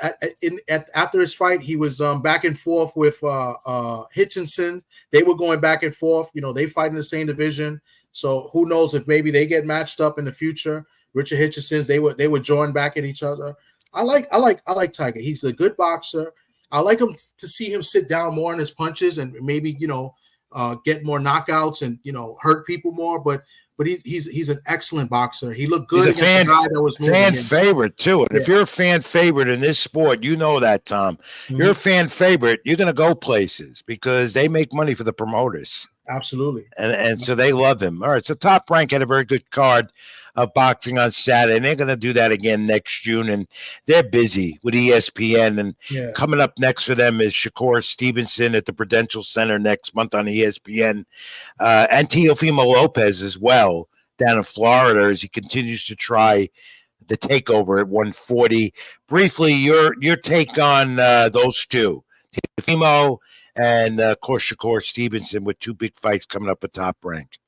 after his fight, he was back and forth with Hitchinson. They were going back and forth. You know, they fight in the same division. So who knows if maybe they get matched up in the future. Richard Hitchinson's they would join back at each other. I like Tiger. He's a good boxer. I like him to see him sit down more in his punches and maybe get more knockouts and hurt people more. But he's an excellent boxer. He looked good against a guy that was
fan favorite too. And if you're a fan favorite in this sport, you know that, Tom. You're a fan favorite. You're going to go places because they make money for the promoters.
Absolutely.
And so they love him. All right. So Top Rank had a very good card of boxing on Saturday. And they're going to do that again next June. And they're busy with ESPN. And coming up next for them is Shakur Stevenson at the Prudential Center next month on ESPN. And Teofimo Lopez as well down in Florida as he continues to try the takeover at 140. Briefly, your take on those two, Teofimo and, of course, Shakur Stevenson with 2 big fights coming up at Top Rank.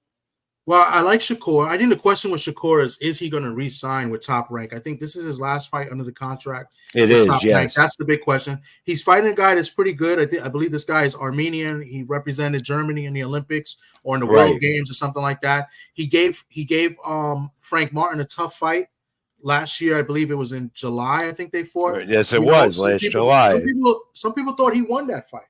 Well, I like Shakur. I think the question with Shakur is he going to re-sign with Top Rank? I think this is his last fight under the contract.
It is,
Top
yes.
Rank. That's the big question. He's fighting a guy that's pretty good. I believe this guy is Armenian. He represented Germany in the Olympics or in the World Games or something like that. He gave Frank Martin a tough fight last year. I believe it was in July. I think they fought.
Yes, it was last July.
Some people thought he won that fight.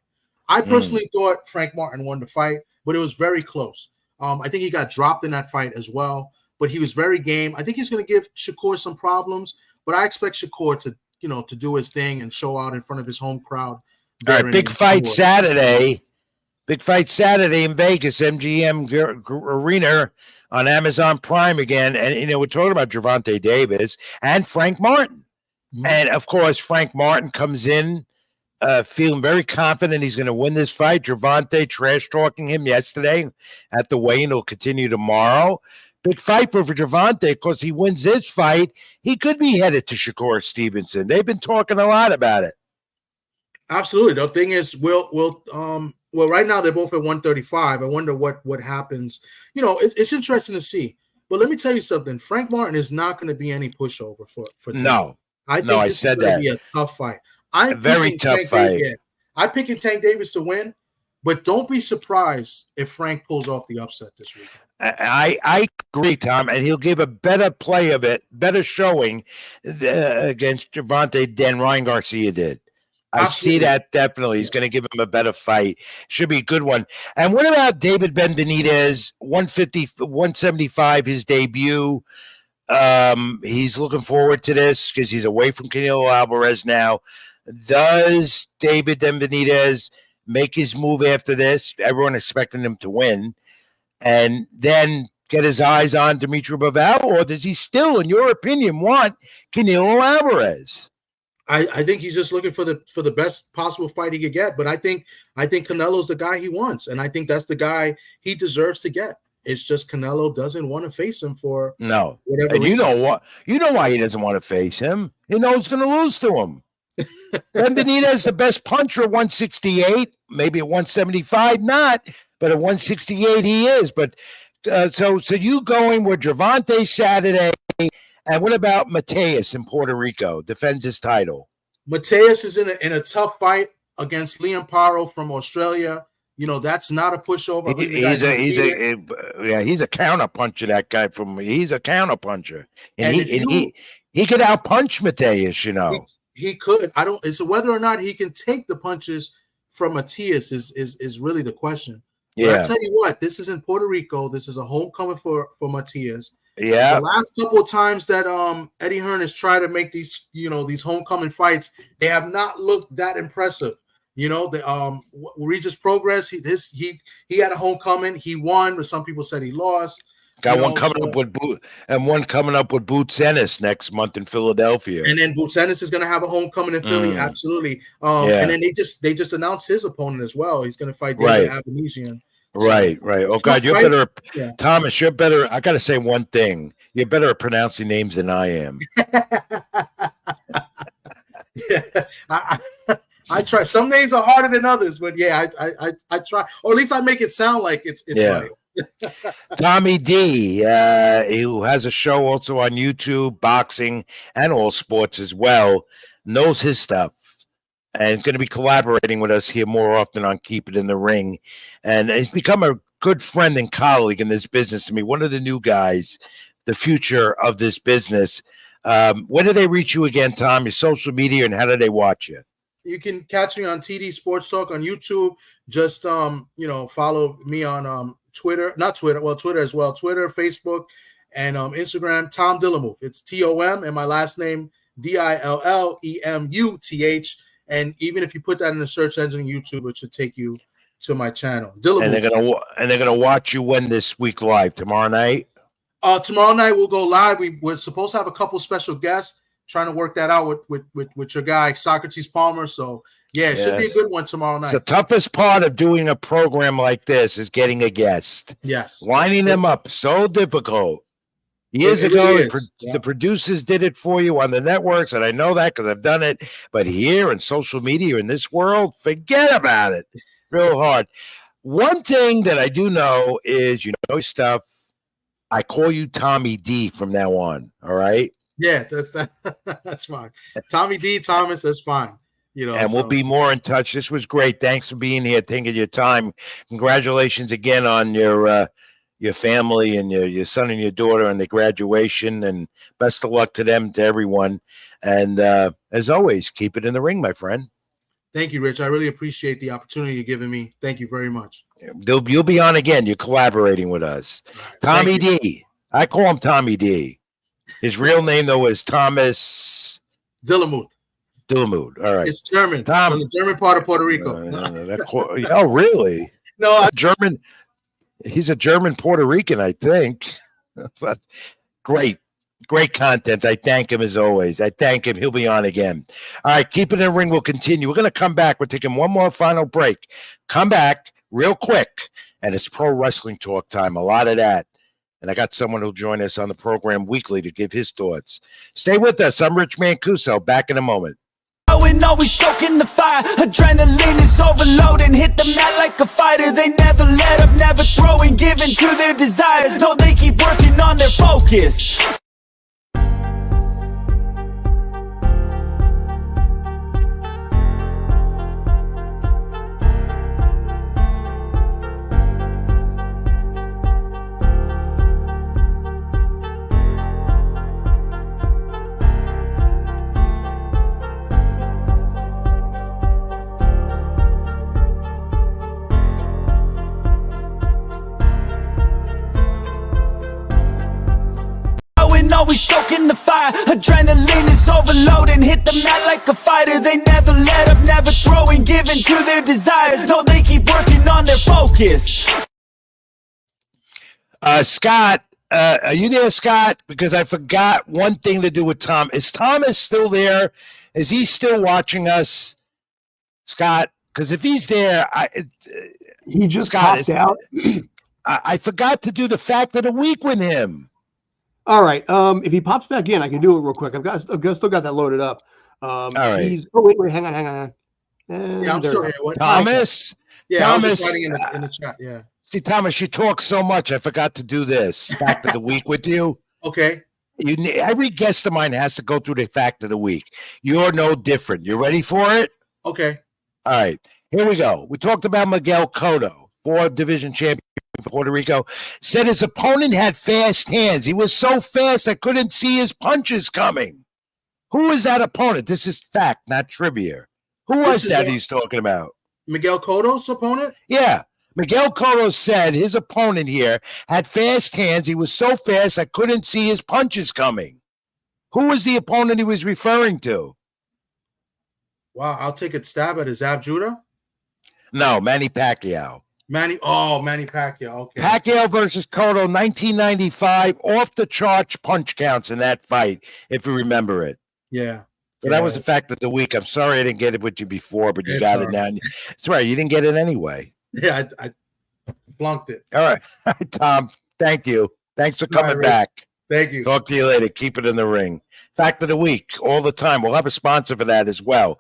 I personally thought Frank Martin won the fight, but it was very close. I think he got dropped in that fight as well, but he was very game. I think he's going to give Shakur some problems, but I expect Shakur to do his thing and show out in front of his home crowd.
All right, big fight Saturday in Vegas, MGM Arena on Amazon Prime again. And, we're talking about Gervonta Davis and Frank Martin. And, of course, Frank Martin comes in feeling very confident he's going to win this fight. Gervonta trash-talking him yesterday at the weigh-in. He'll continue tomorrow. Big fight for Gervonta. Because he wins this fight, he could be headed to Shakur Stevenson. They've been talking a lot about it.
Absolutely. The thing is, right now they're both at 135. I wonder what happens. It's interesting to see. But let me tell you something. Frank Martin is not going to be any pushover for
No.
I think this is going to be a tough fight.
A very tough fight.
I'm picking Tank Davis to win, but don't be surprised if Frank pulls off the upset this week.
I agree, Tom, and he'll give a better play of it, better showing against Gervonta than Ryan Garcia did. I see that definitely. He's going to give him a better fight. Should be a good one. And what about David Benavidez, 175, his debut? He's looking forward to this because he's away from Canelo Alvarez now. Does David Benavidez make his move after this? Everyone expecting him to win. And then get his eyes on Dimitri Bivol? Or does he still, in your opinion, want Canelo Alvarez?
I think he's just looking for the best possible fight he could get. But I think Canelo's the guy he wants. And I think that's the guy he deserves to get. It's just Canelo doesn't want to face him for whatever reason.
You know what? You know why he doesn't want to face him. He knows he's going to lose to him. Benavidez is the best puncher at 168, maybe at 175, not, but at 168 he is. But so you going with Gervonta Saturday, and what about Mateus in Puerto Rico? Defends his title.
Mateus is in a tough fight against Liam Paro from Australia. That's not a pushover.
He's a counter puncher. That guy he's a counter puncher, and he could out punch Mateus.
He could. It's whether or not he can take the punches from Mateus is really the question. Yeah. But I tell you what, this is in Puerto Rico. This is a homecoming for Mateus.
Yeah.
The last couple of times that Eddie Hearn has tried to make these, these homecoming fights, they have not looked that impressive. The Regis Progress, he had a homecoming, he won, but some people said he lost.
Got one coming up with one coming up with Boots Ennis next month in Philadelphia.
And then Boots Ennis is going to have a homecoming in Philly, absolutely. And then they just announced his opponent as well. He's going to fight David Avanesian.
Right. Oh God, you're better, Thomas. You're better. I got to say one thing. You're better at pronouncing names than I am.
I try. Some names are harder than others, but I try, or at least I make it sound like it's right.
Tommy D, who has a show also on YouTube, boxing and all sports as well, knows his stuff. And is going to be collaborating with us here more often on Keep It in the Ring. And he's become a good friend and colleague in this business to me. One of the new guys, the future of this business. Where do they reach you again, Tom? Your social media, and how do they watch you?
You can catch me on TD Sports Talk on YouTube. Just follow me on Twitter, Twitter as well. Twitter, Facebook, and Instagram. Tom Dillamuth. It's Tom and my last name Dillemuth. And even if you put that in the search engine on YouTube, it should take you to my channel.
And they're gonna watch you when this week live tomorrow night.
Tomorrow night we'll go live. We're supposed to have a couple special guests. Trying to work that out with your guy Socrates Palmer. So it should be a good one tomorrow night.
The toughest part of doing a program like this is getting a guest.
Yes,
lining them up, so difficult. Years ago, the producers did it for you on the networks, and I know that because I've done it. But here in social media, in this world, forget about it. Real hard. One thing that I do know is, stuff. I call you Tommy D from now on. All right.
Yeah, that's fine. Tommy D. Thomas, that's fine.
And we'll be more in touch. This was great. Thanks for being here, taking your time. Congratulations again on your family and your son and your daughter and the graduation, and best of luck to them, to everyone. And as always, keep it in the ring, my friend.
Thank you, Rich. I really appreciate the opportunity you're giving me. Thank you very much.
You'll be on again. You're collaborating with us. Right. Tommy D. I call him Tommy D. His real name, though, is Thomas
Dillamuth.
All right.
It's German. From the German part of Puerto Rico.
Oh, really?
No,
German. He's a German Puerto Rican, I think. But great content. I thank him as always. I thank him. He'll be on again. All right, Keep It in the Ring will continue. We're going to come back. We're taking one more final break. Come back real quick, and it's pro wrestling talk time. A lot of that. And I got someone who'll join us on the program weekly to give his thoughts. Stay with us. I'm Rich Mancuso. Back in a moment.
And always stoking the fire. Adrenaline is overloading. Hit the mat like a fighter. They never let up, never throwing, giving to their desires. No, they keep working on their focus. Always stoking the fire. Adrenaline is overloading. Hit the mat like a fighter. They never let up, never throwing, giving to their desires. No, they keep working on their focus.
Scott, are you there, Scott? Because I forgot one thing to do with Tom. Is Thomas still there? Is he still watching us, Scott? Because if he's there,
he just popped out.
I forgot to do the fact of the week with him.
All right. If he pops back in, I can do it real quick. I've still got that loaded up.
All right.
Wait, hang on.
Yeah, I'm still here.
Thomas.
Yeah,
Thomas.
I was just writing in the chat. Yeah.
See, Thomas, you talk so much. I forgot to do this fact of the week with you.
Okay.
Every guest of mine has to go through the fact of the week. You're no different. You ready for it?
Okay.
All right. Here we go. We talked about Miguel Cotto, 4 division champion for Puerto Rico. Said his opponent had fast hands. He was so fast I couldn't see his punches coming. Who is that opponent? This is fact, not trivia. Who was that he's talking about?
Miguel Cotto's opponent?
Yeah. Miguel Cotto said his opponent here had fast hands. He was so fast I couldn't see his punches coming. Who was the opponent he was referring to?
Wow, I'll take a stab at it. Zab Judah?
No, Manny Pacquiao.
Manny Pacquiao. Okay.
Pacquiao versus Cotto, 1995, off the charts punch counts in that fight, if you remember it.
Yeah.
But that was the fact of the week. I'm sorry I didn't get it with you before, but you got it now. That's right. You didn't get it anyway.
Yeah, I flunked it.
All right, Tom. Thank you. Thanks for coming back.
Thank you.
Talk to you later. Keep it in the ring. Fact of the week, all the time. We'll have a sponsor for that as well.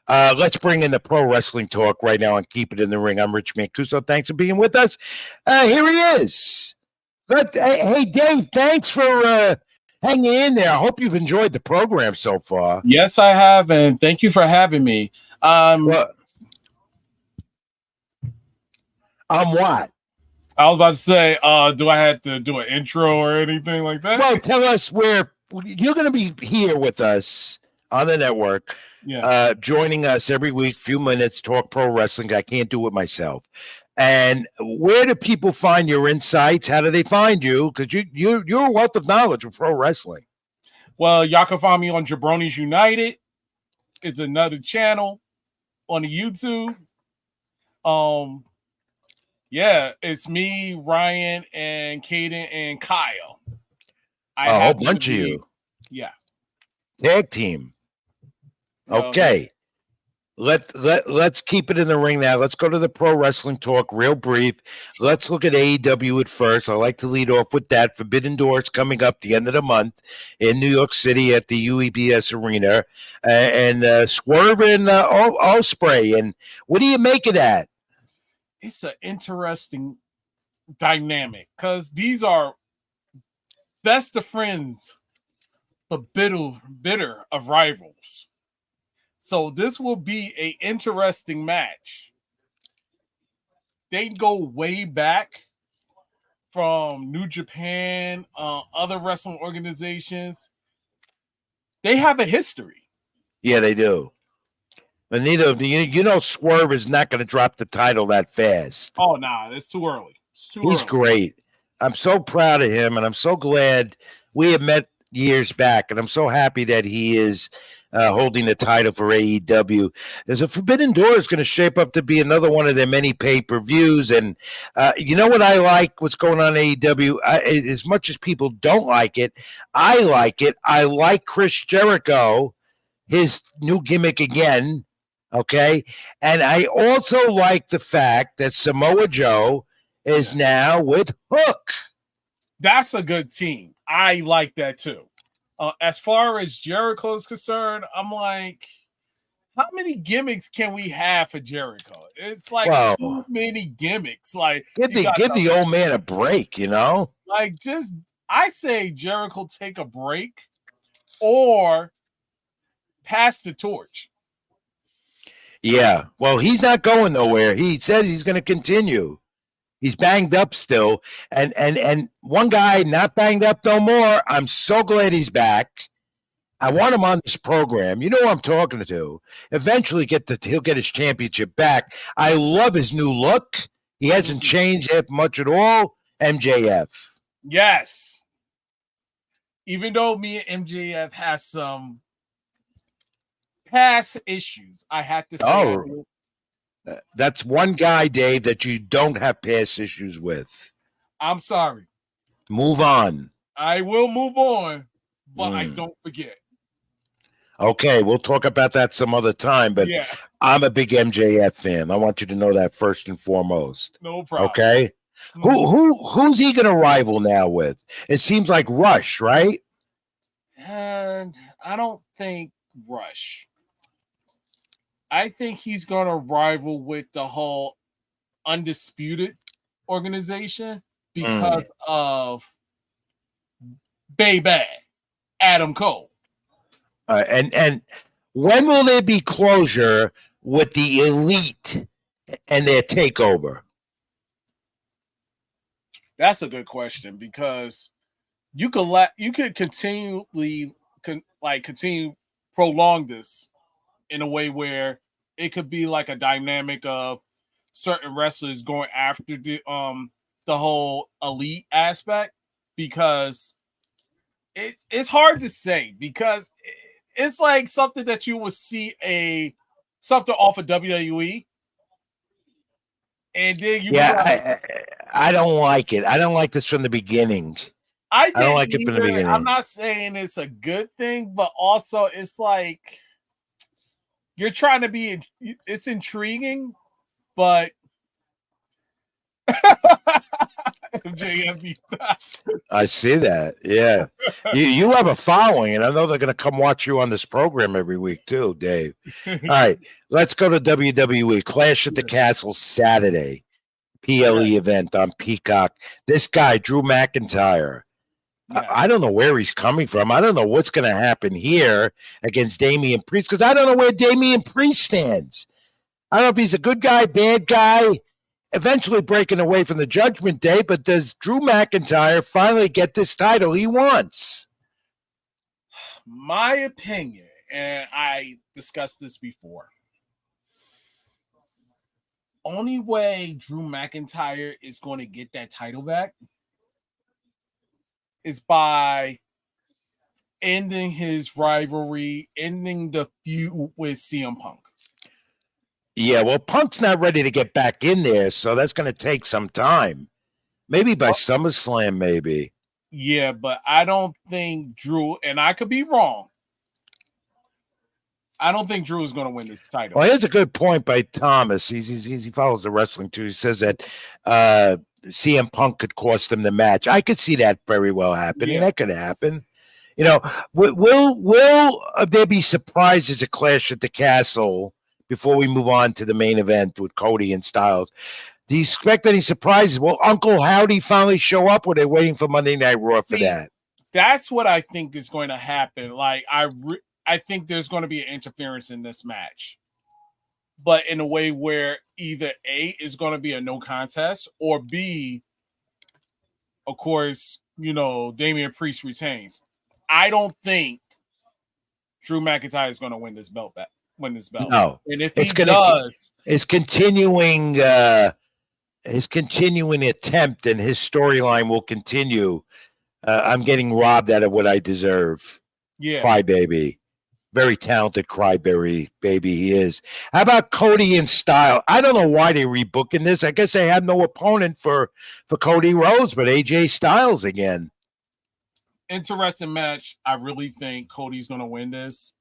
Let's bring in the pro wrestling talk right now and keep it in the ring. I'm Rich Mancuso. Thanks for being with us. Here he is. Hey, Dave, thanks for hanging in there. I hope you've enjoyed the program so far.
Yes, I have, and thank you for having me.
What?
I was about to say, do I have to do an intro or anything like that?
Well, tell us where you're going to be here with us on the network.
Yeah.
Joining us every week, few minutes, talk pro wrestling. I can't do it myself. And where do people find your insights? How do they find you? Because you're a wealth of knowledge of pro wrestling.
Well, y'all can find me on Jabronis United. It's another channel on the YouTube. Yeah, it's me, Ryan, and Caden, and Kyle.
A whole bunch of you.
Yeah.
Tag team. Okay. Let's keep it in the ring now. Let's go to the pro wrestling talk real brief. Let's look at AEW at first. I like to lead off with that. Forbidden Doors coming up the end of the month in New York City at the UEBS Arena. And Swerve and Ospreay. And what do you make of that?
It's an interesting dynamic because these are best of friends, but bitter of rivals. So this will be an interesting match. They go way back from New Japan, other wrestling organizations. They have a history.
Yeah, they do. But neither of you, Swerve is not going to drop the title that fast.
Oh, no, it's too early.
He's great. I'm so proud of him, and I'm so glad we have met years back, and I'm so happy that he is holding the title for AEW. There's a Forbidden Door is going to shape up to be another one of their many pay-per-views, and you know what I like, what's going on in AEW? As much as people don't like it, I like it. I like Chris Jericho, his new gimmick again, okay? And I also like the fact that Samoa Joe is now with Hook.
That's a good team. I like that too. As far as Jericho is concerned, I'm like, how many gimmicks can we have for Jericho? It's like too many gimmicks. Like,
give the old man a break,
Like, I say Jericho take a break or pass the torch.
Yeah, well, he's not going nowhere. He says he's going to continue. He's banged up still. And one guy not banged up no more. I'm so glad he's back. I want him on this program. You know who I'm talking to. Eventually he'll get his championship back. I love his new look. He hasn't changed that much at all. MJF.
Yes. Even though me and MJF has some past issues, I have to say.
That's one guy, Dave, that you don't have past issues with.
I'm sorry.
Move on.
I will move on, but I don't forget.
Okay, we'll talk about that some other time, but I'm a big MJF fan. I want you to know that first and foremost.
No problem.
Okay? Who's he going to rival now with? It seems like Rush, right?
And I don't think Rush. I think he's going to rival with the whole Undisputed organization because of Baby Adam Cole.
And when will there be closure with the Elite and their takeover?
That's a good question because you could continue prolong this in a way where it could be like a dynamic of certain wrestlers going after the whole elite aspect, because it's hard to say, because it's like something that you would see something off of WWE, and then you
I don't like it. I don't like this from the beginning.
I
don't like it from the beginning.
I'm not saying it's a good thing, but also it's like you're trying to be. It's intriguing, but JFB.
I see that. Yeah, you have a following, and I know they're going to come watch you on this program every week too, Dave. All right, let's go to WWE Clash at the Castle Saturday, PLE event on Peacock. This guy, Drew McIntyre. Yes. I don't know where he's coming from. I don't know what's going to happen here against Damian Priest, because I don't know where Damian Priest stands. I don't know if he's a good guy, bad guy, eventually breaking away from the Judgment Day, but does Drew McIntyre finally get this title he wants?
My opinion, and I discussed this before, only way Drew McIntyre is going to get that title back is by ending his rivalry, ending the feud with CM Punk.
Yeah, well, Punk's not ready to get back in there, so that's going to take some time. Maybe by SummerSlam, maybe.
Yeah, but I don't think Drew, and I could be wrong, I don't think Drew is going to win this title.
Well, here's a good point by Thomas. He follows the wrestling too. He says that CM Punk could cost him the match. I could see that very well happening. Yeah. That could happen. You know, will there be surprises at Clash at the Castle before we move on to the main event with Cody and Styles? Do you expect any surprises? Will Uncle Howdy finally show up, or are they waiting for Monday Night Raw for that?
That's what I think is going to happen. Like, I think there's going to be an interference in this match, but in a way where either A, is going to be a no contest, or B, of course, Damian Priest retains. I don't think Drew McIntyre is going to win this belt back.
No,
and if he does,
his continuing attempt and his storyline will continue. I'm getting robbed out of what I deserve.
Yeah,
crybaby, very talented crybaby baby he is. How about Cody and Styles? I don't know why they're rebooking this. I guess they had no opponent for Cody Rhodes, but AJ Styles again.
Interesting match. I really think Cody's going to win this.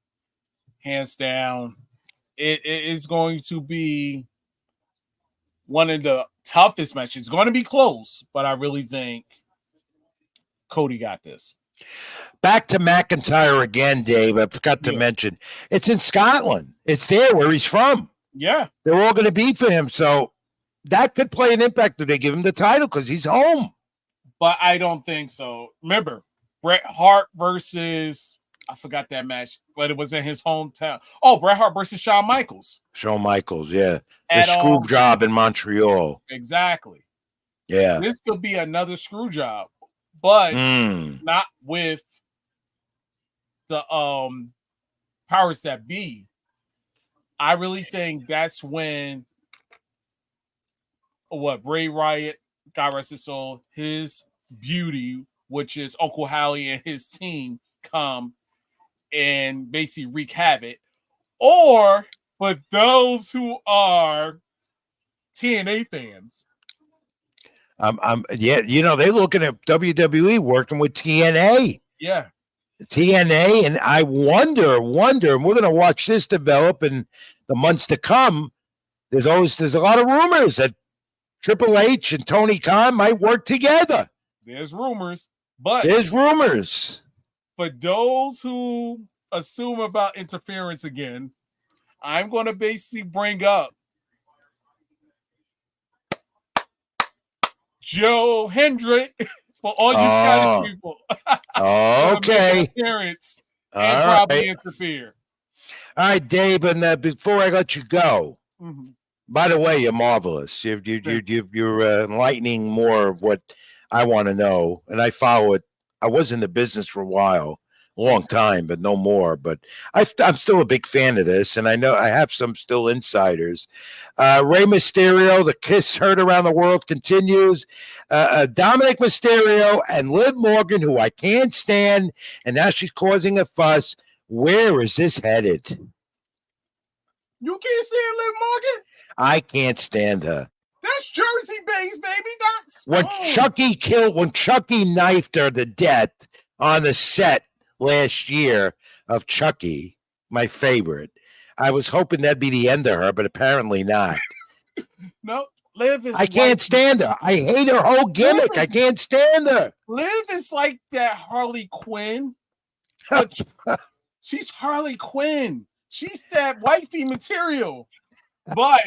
Hands down. It is going to be one of the toughest matches. It's going to be close, but I really think Cody got this.
Back to McIntyre again, Dave. I forgot to mention. It's in Scotland. It's there where he's from.
Yeah.
They're all going to be for him. So that could play an impact if they give him the title because he's home.
But I don't think so. Remember, Bret Hart versus... I forgot that match, but it was in his hometown. Oh, Bret Hart versus Shawn Michaels.
Shawn Michaels, yeah. The screw job in Montreal.
Exactly.
Yeah.
This could be another screw job, but not with the powers that be. I really think that's when Bray Wyatt, God rest his soul, his beauty, which is Uncle Howdy and his team, come and basically wreak havoc. Or for those who are TNA fans.
they're looking at WWE working with TNA.
Yeah.
TNA, and I wonder, and we're going to watch this develop in the months to come. There's a lot of rumors that Triple H and Tony Khan might work together.
There's rumors, but
there's rumors.
For those who assume about interference again, I'm going to basically bring up Joe Hendrick for all you Scottish people.
Okay.
Interference and probably interfere.
All right, Dave, and before I let you go, by the way, you're marvelous. You're enlightening more of what I want to know, and I follow it. I was in the business for a while long time, but no more. But I'm still a big fan of this, and I know I have some still insiders. Rey Mysterio, the kiss heard around the world continues. Dominic Mysterio and Liv Morgan, who I can't stand, and now she's causing a fuss. Where is this headed?
You can't stand Liv Morgan?
I can't stand her.
That's Jersey based, baby. That's
When Chucky knifed her to death on the set last year of Chucky, my favorite, I was hoping that'd be the end of her, but apparently not.
No, Liv is.
I can't stand her. I hate her whole gimmick. I can't stand her.
Liv is like that Harley Quinn. She's Harley Quinn. She's that wifey material. But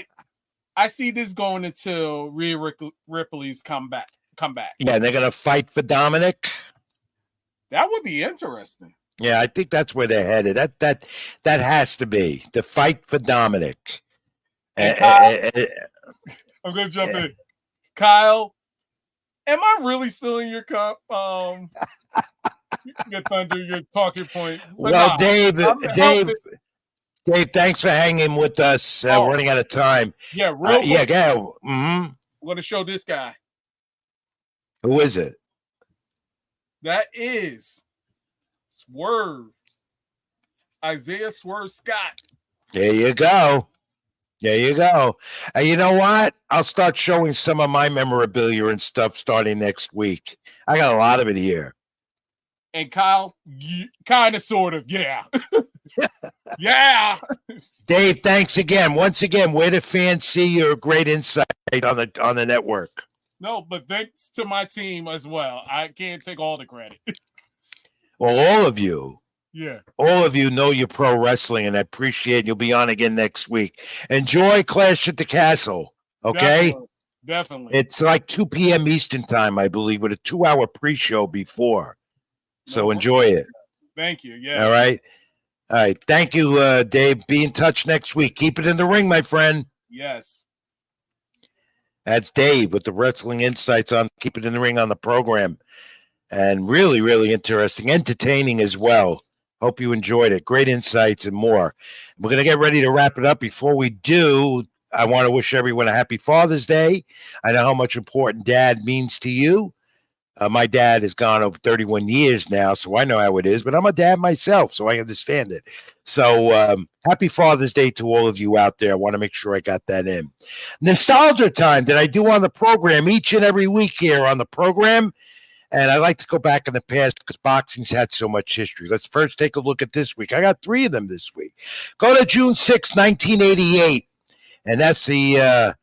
I see this going until Rhea Ripley's come back.
Yeah, they're gonna fight for Dominic.
That would be interesting.
Yeah, I think that's where they're headed. That has to be the fight for Dominic.
I'm gonna jump in. Kyle, am I really still in your cup? Get under your talking point. But
well, Dave, thanks for hanging with us. Running out of time.
Yeah, real quick.
Yeah, go. Mm-hmm.
I'm gonna show this guy.
Who is it?
That is Swerve. Isaiah Swerve Scott.
There you go. There you go. And you know what? I'll start showing some of my memorabilia and stuff starting next week. I got a lot of it here.
And Kyle, kind of, sort of, yeah. Yeah.
Dave, thanks again. Once again, where do fans see your great insight on the network?
No, but thanks to my team as well. I can't take all the credit.
Well, all of you.
Yeah.
All of you know your pro wrestling, and I appreciate it. You'll be on again next week. Enjoy Clash at the Castle, okay?
Definitely.
It's like 2 p.m. Eastern time, I believe, with a 2-hour pre-show before. So enjoy it.
Thank you. Yes.
All right. All right. Thank you, Dave. Be in touch next week. Keep it in the ring, my friend.
Yes.
That's Dave with the Wrestling Insights on Keep It in the Ring on the program. And really, really interesting, entertaining as well. Hope you enjoyed it. Great insights and more. We're going to get ready to wrap it up. Before we do, I want to wish everyone a happy Father's Day. I know how much important Dad means to you. My dad has gone over 31 years now, so I know how it is, but I'm a dad myself, so I understand it. So happy Father's Day to all of you out there. I want to make sure I got that in. Nostalgia time that I do on the program each and every week here on the program. And I like to go back in the past because boxing's had so much history. Let's first take a look at this week. I got 3 of them this week. Go to June 6, 1988, and that's the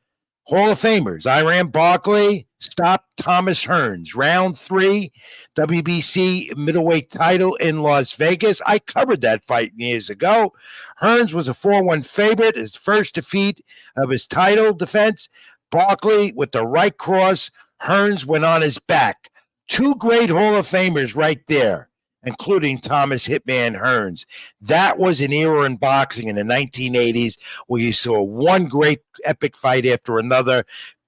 Hall of Famers. Iran Barkley stopped Thomas Hearns. Round 3, WBC middleweight title in Las Vegas. I covered that fight years ago. Hearns was a 4-1 favorite. His first defeat of his title defense. Barkley with the right cross. Hearns went on his back. 2 great Hall of Famers right there, including Thomas Hitman Hearns. That was an era in boxing in the 1980s where you saw one great epic fight after another.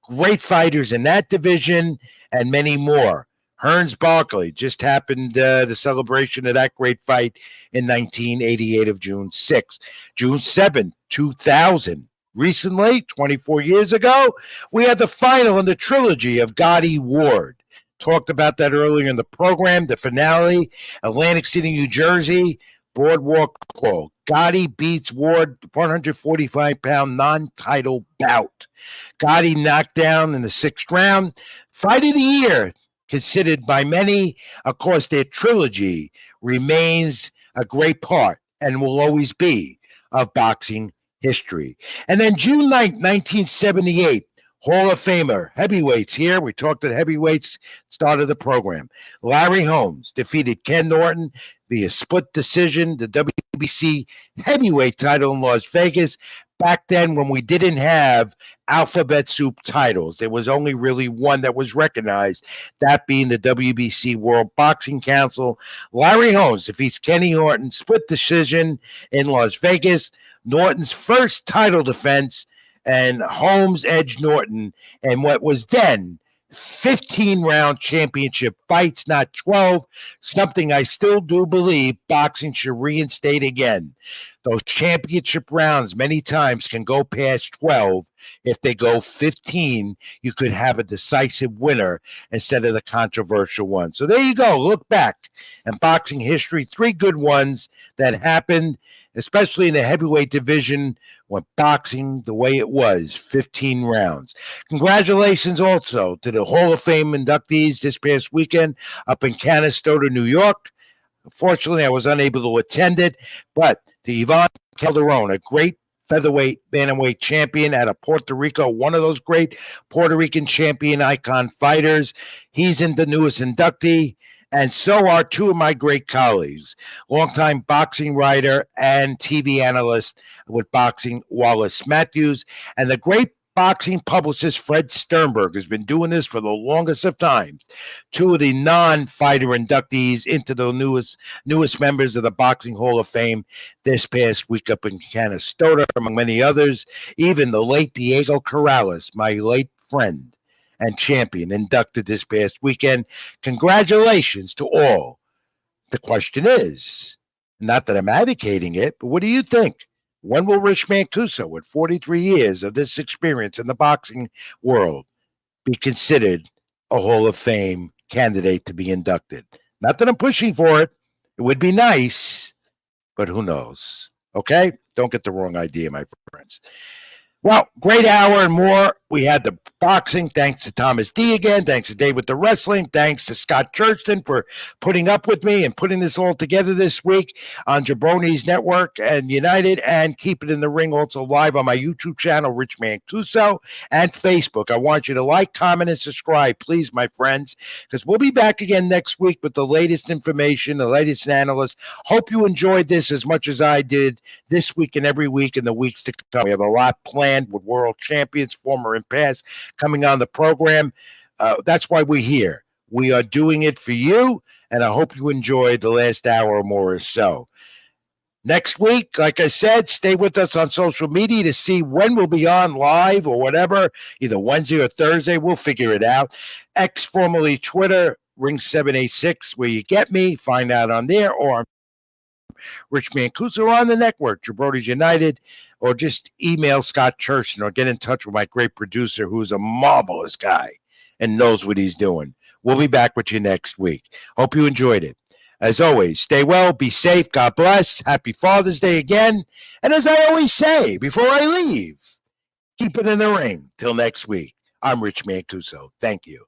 Great fighters in that division and many more. Hearns Barkley just happened the celebration of that great fight in 1988 of June 6th. June 7th, 2000. Recently, 24 years ago, we had the final in the trilogy of Gotti Ward. Talked about that earlier in the program. The finale, Atlantic City, New Jersey, Boardwalk Hall. Gotti beats Ward 145-pound non-title bout. Gotti knocked down in the 6th round. Fight of the year, considered by many. Of course, their trilogy remains a great part and will always be of boxing history. And then June 9th, 1978, Hall of Famer, heavyweights here. We talked to the heavyweights, start of the program. Larry Holmes defeated Ken Norton via split decision, the WBC heavyweight title in Las Vegas. Back then, when we didn't have alphabet soup titles, there was only really one that was recognized, that being the WBC World Boxing Council. Larry Holmes defeats Kenny Norton, split decision in Las Vegas. Norton's first title defense, and Holmes edged Norton and what was then 15-round championship fights, not 12, something I still do believe boxing should reinstate again. Those championship rounds many times can go past 12. If they go 15, you could have a decisive winner instead of the controversial one. So there you go. Look back in boxing history, 3 good ones that happened, especially in the heavyweight division when boxing the way it was, 15 rounds. Congratulations also to the Hall of Fame inductees this past weekend up in Canastota, New York. Unfortunately, I was unable to attend it, but to Yvonne Calderon, a great featherweight, bantamweight champion out of Puerto Rico, one of those great Puerto Rican champion icon fighters. He's in the newest inductee, and so are 2 of my great colleagues, longtime boxing writer and TV analyst with boxing, Wallace Matthews, and the great boxing publicist Fred Sternberg has been doing this for the longest of times. 2 of the non-fighter inductees into the newest members of the Boxing Hall of Fame this past week up in Canastota, among many others. Even the late Diego Corrales, my late friend and champion, inducted this past weekend. Congratulations to all. The question is, not that I'm advocating it, but what do you think? When will Rich Mancuso, with 43 years of this experience in the boxing world, be considered a Hall of Fame candidate to be inducted? Not that I'm pushing for it. It would be nice, but who knows? Okay? Don't get the wrong idea, my friends. Well, great hour and more. We had the boxing. Thanks to Thomas D again. Thanks to Dave with the wrestling. Thanks to Scott Churchton for putting up with me and putting this all together this week on Jabroni's Network and United, and Keep It in the Ring also live on my YouTube channel, Rich Mancuso, and Facebook. I want you to like, comment, and subscribe, please, my friends, because we'll be back again next week with the latest information, the latest analysts. Hope you enjoyed this as much as I did this week and every week in the weeks to come. We have a lot planned with world champions, former and past, coming on the program. That's why we're here. We are doing it for you, and I hope you enjoyed the last hour or more or so. Next week, like I said, stay with us on social media to see when we'll be on live or whatever, either Wednesday or Thursday. We'll figure it out. X, formerly Twitter, Ring786, where you get me. Find out on there, or on Rich Mancuso on the network, Jabroni's United, or just email Scott Churchton or get in touch with my great producer, who's a marvelous guy and knows what he's doing. We'll be back with you next week. Hope you enjoyed it. As always, stay well, be safe, God bless. Happy Father's Day again. And as I always say before I leave, keep it in the ring. Till next week, I'm Rich Mancuso. Thank you.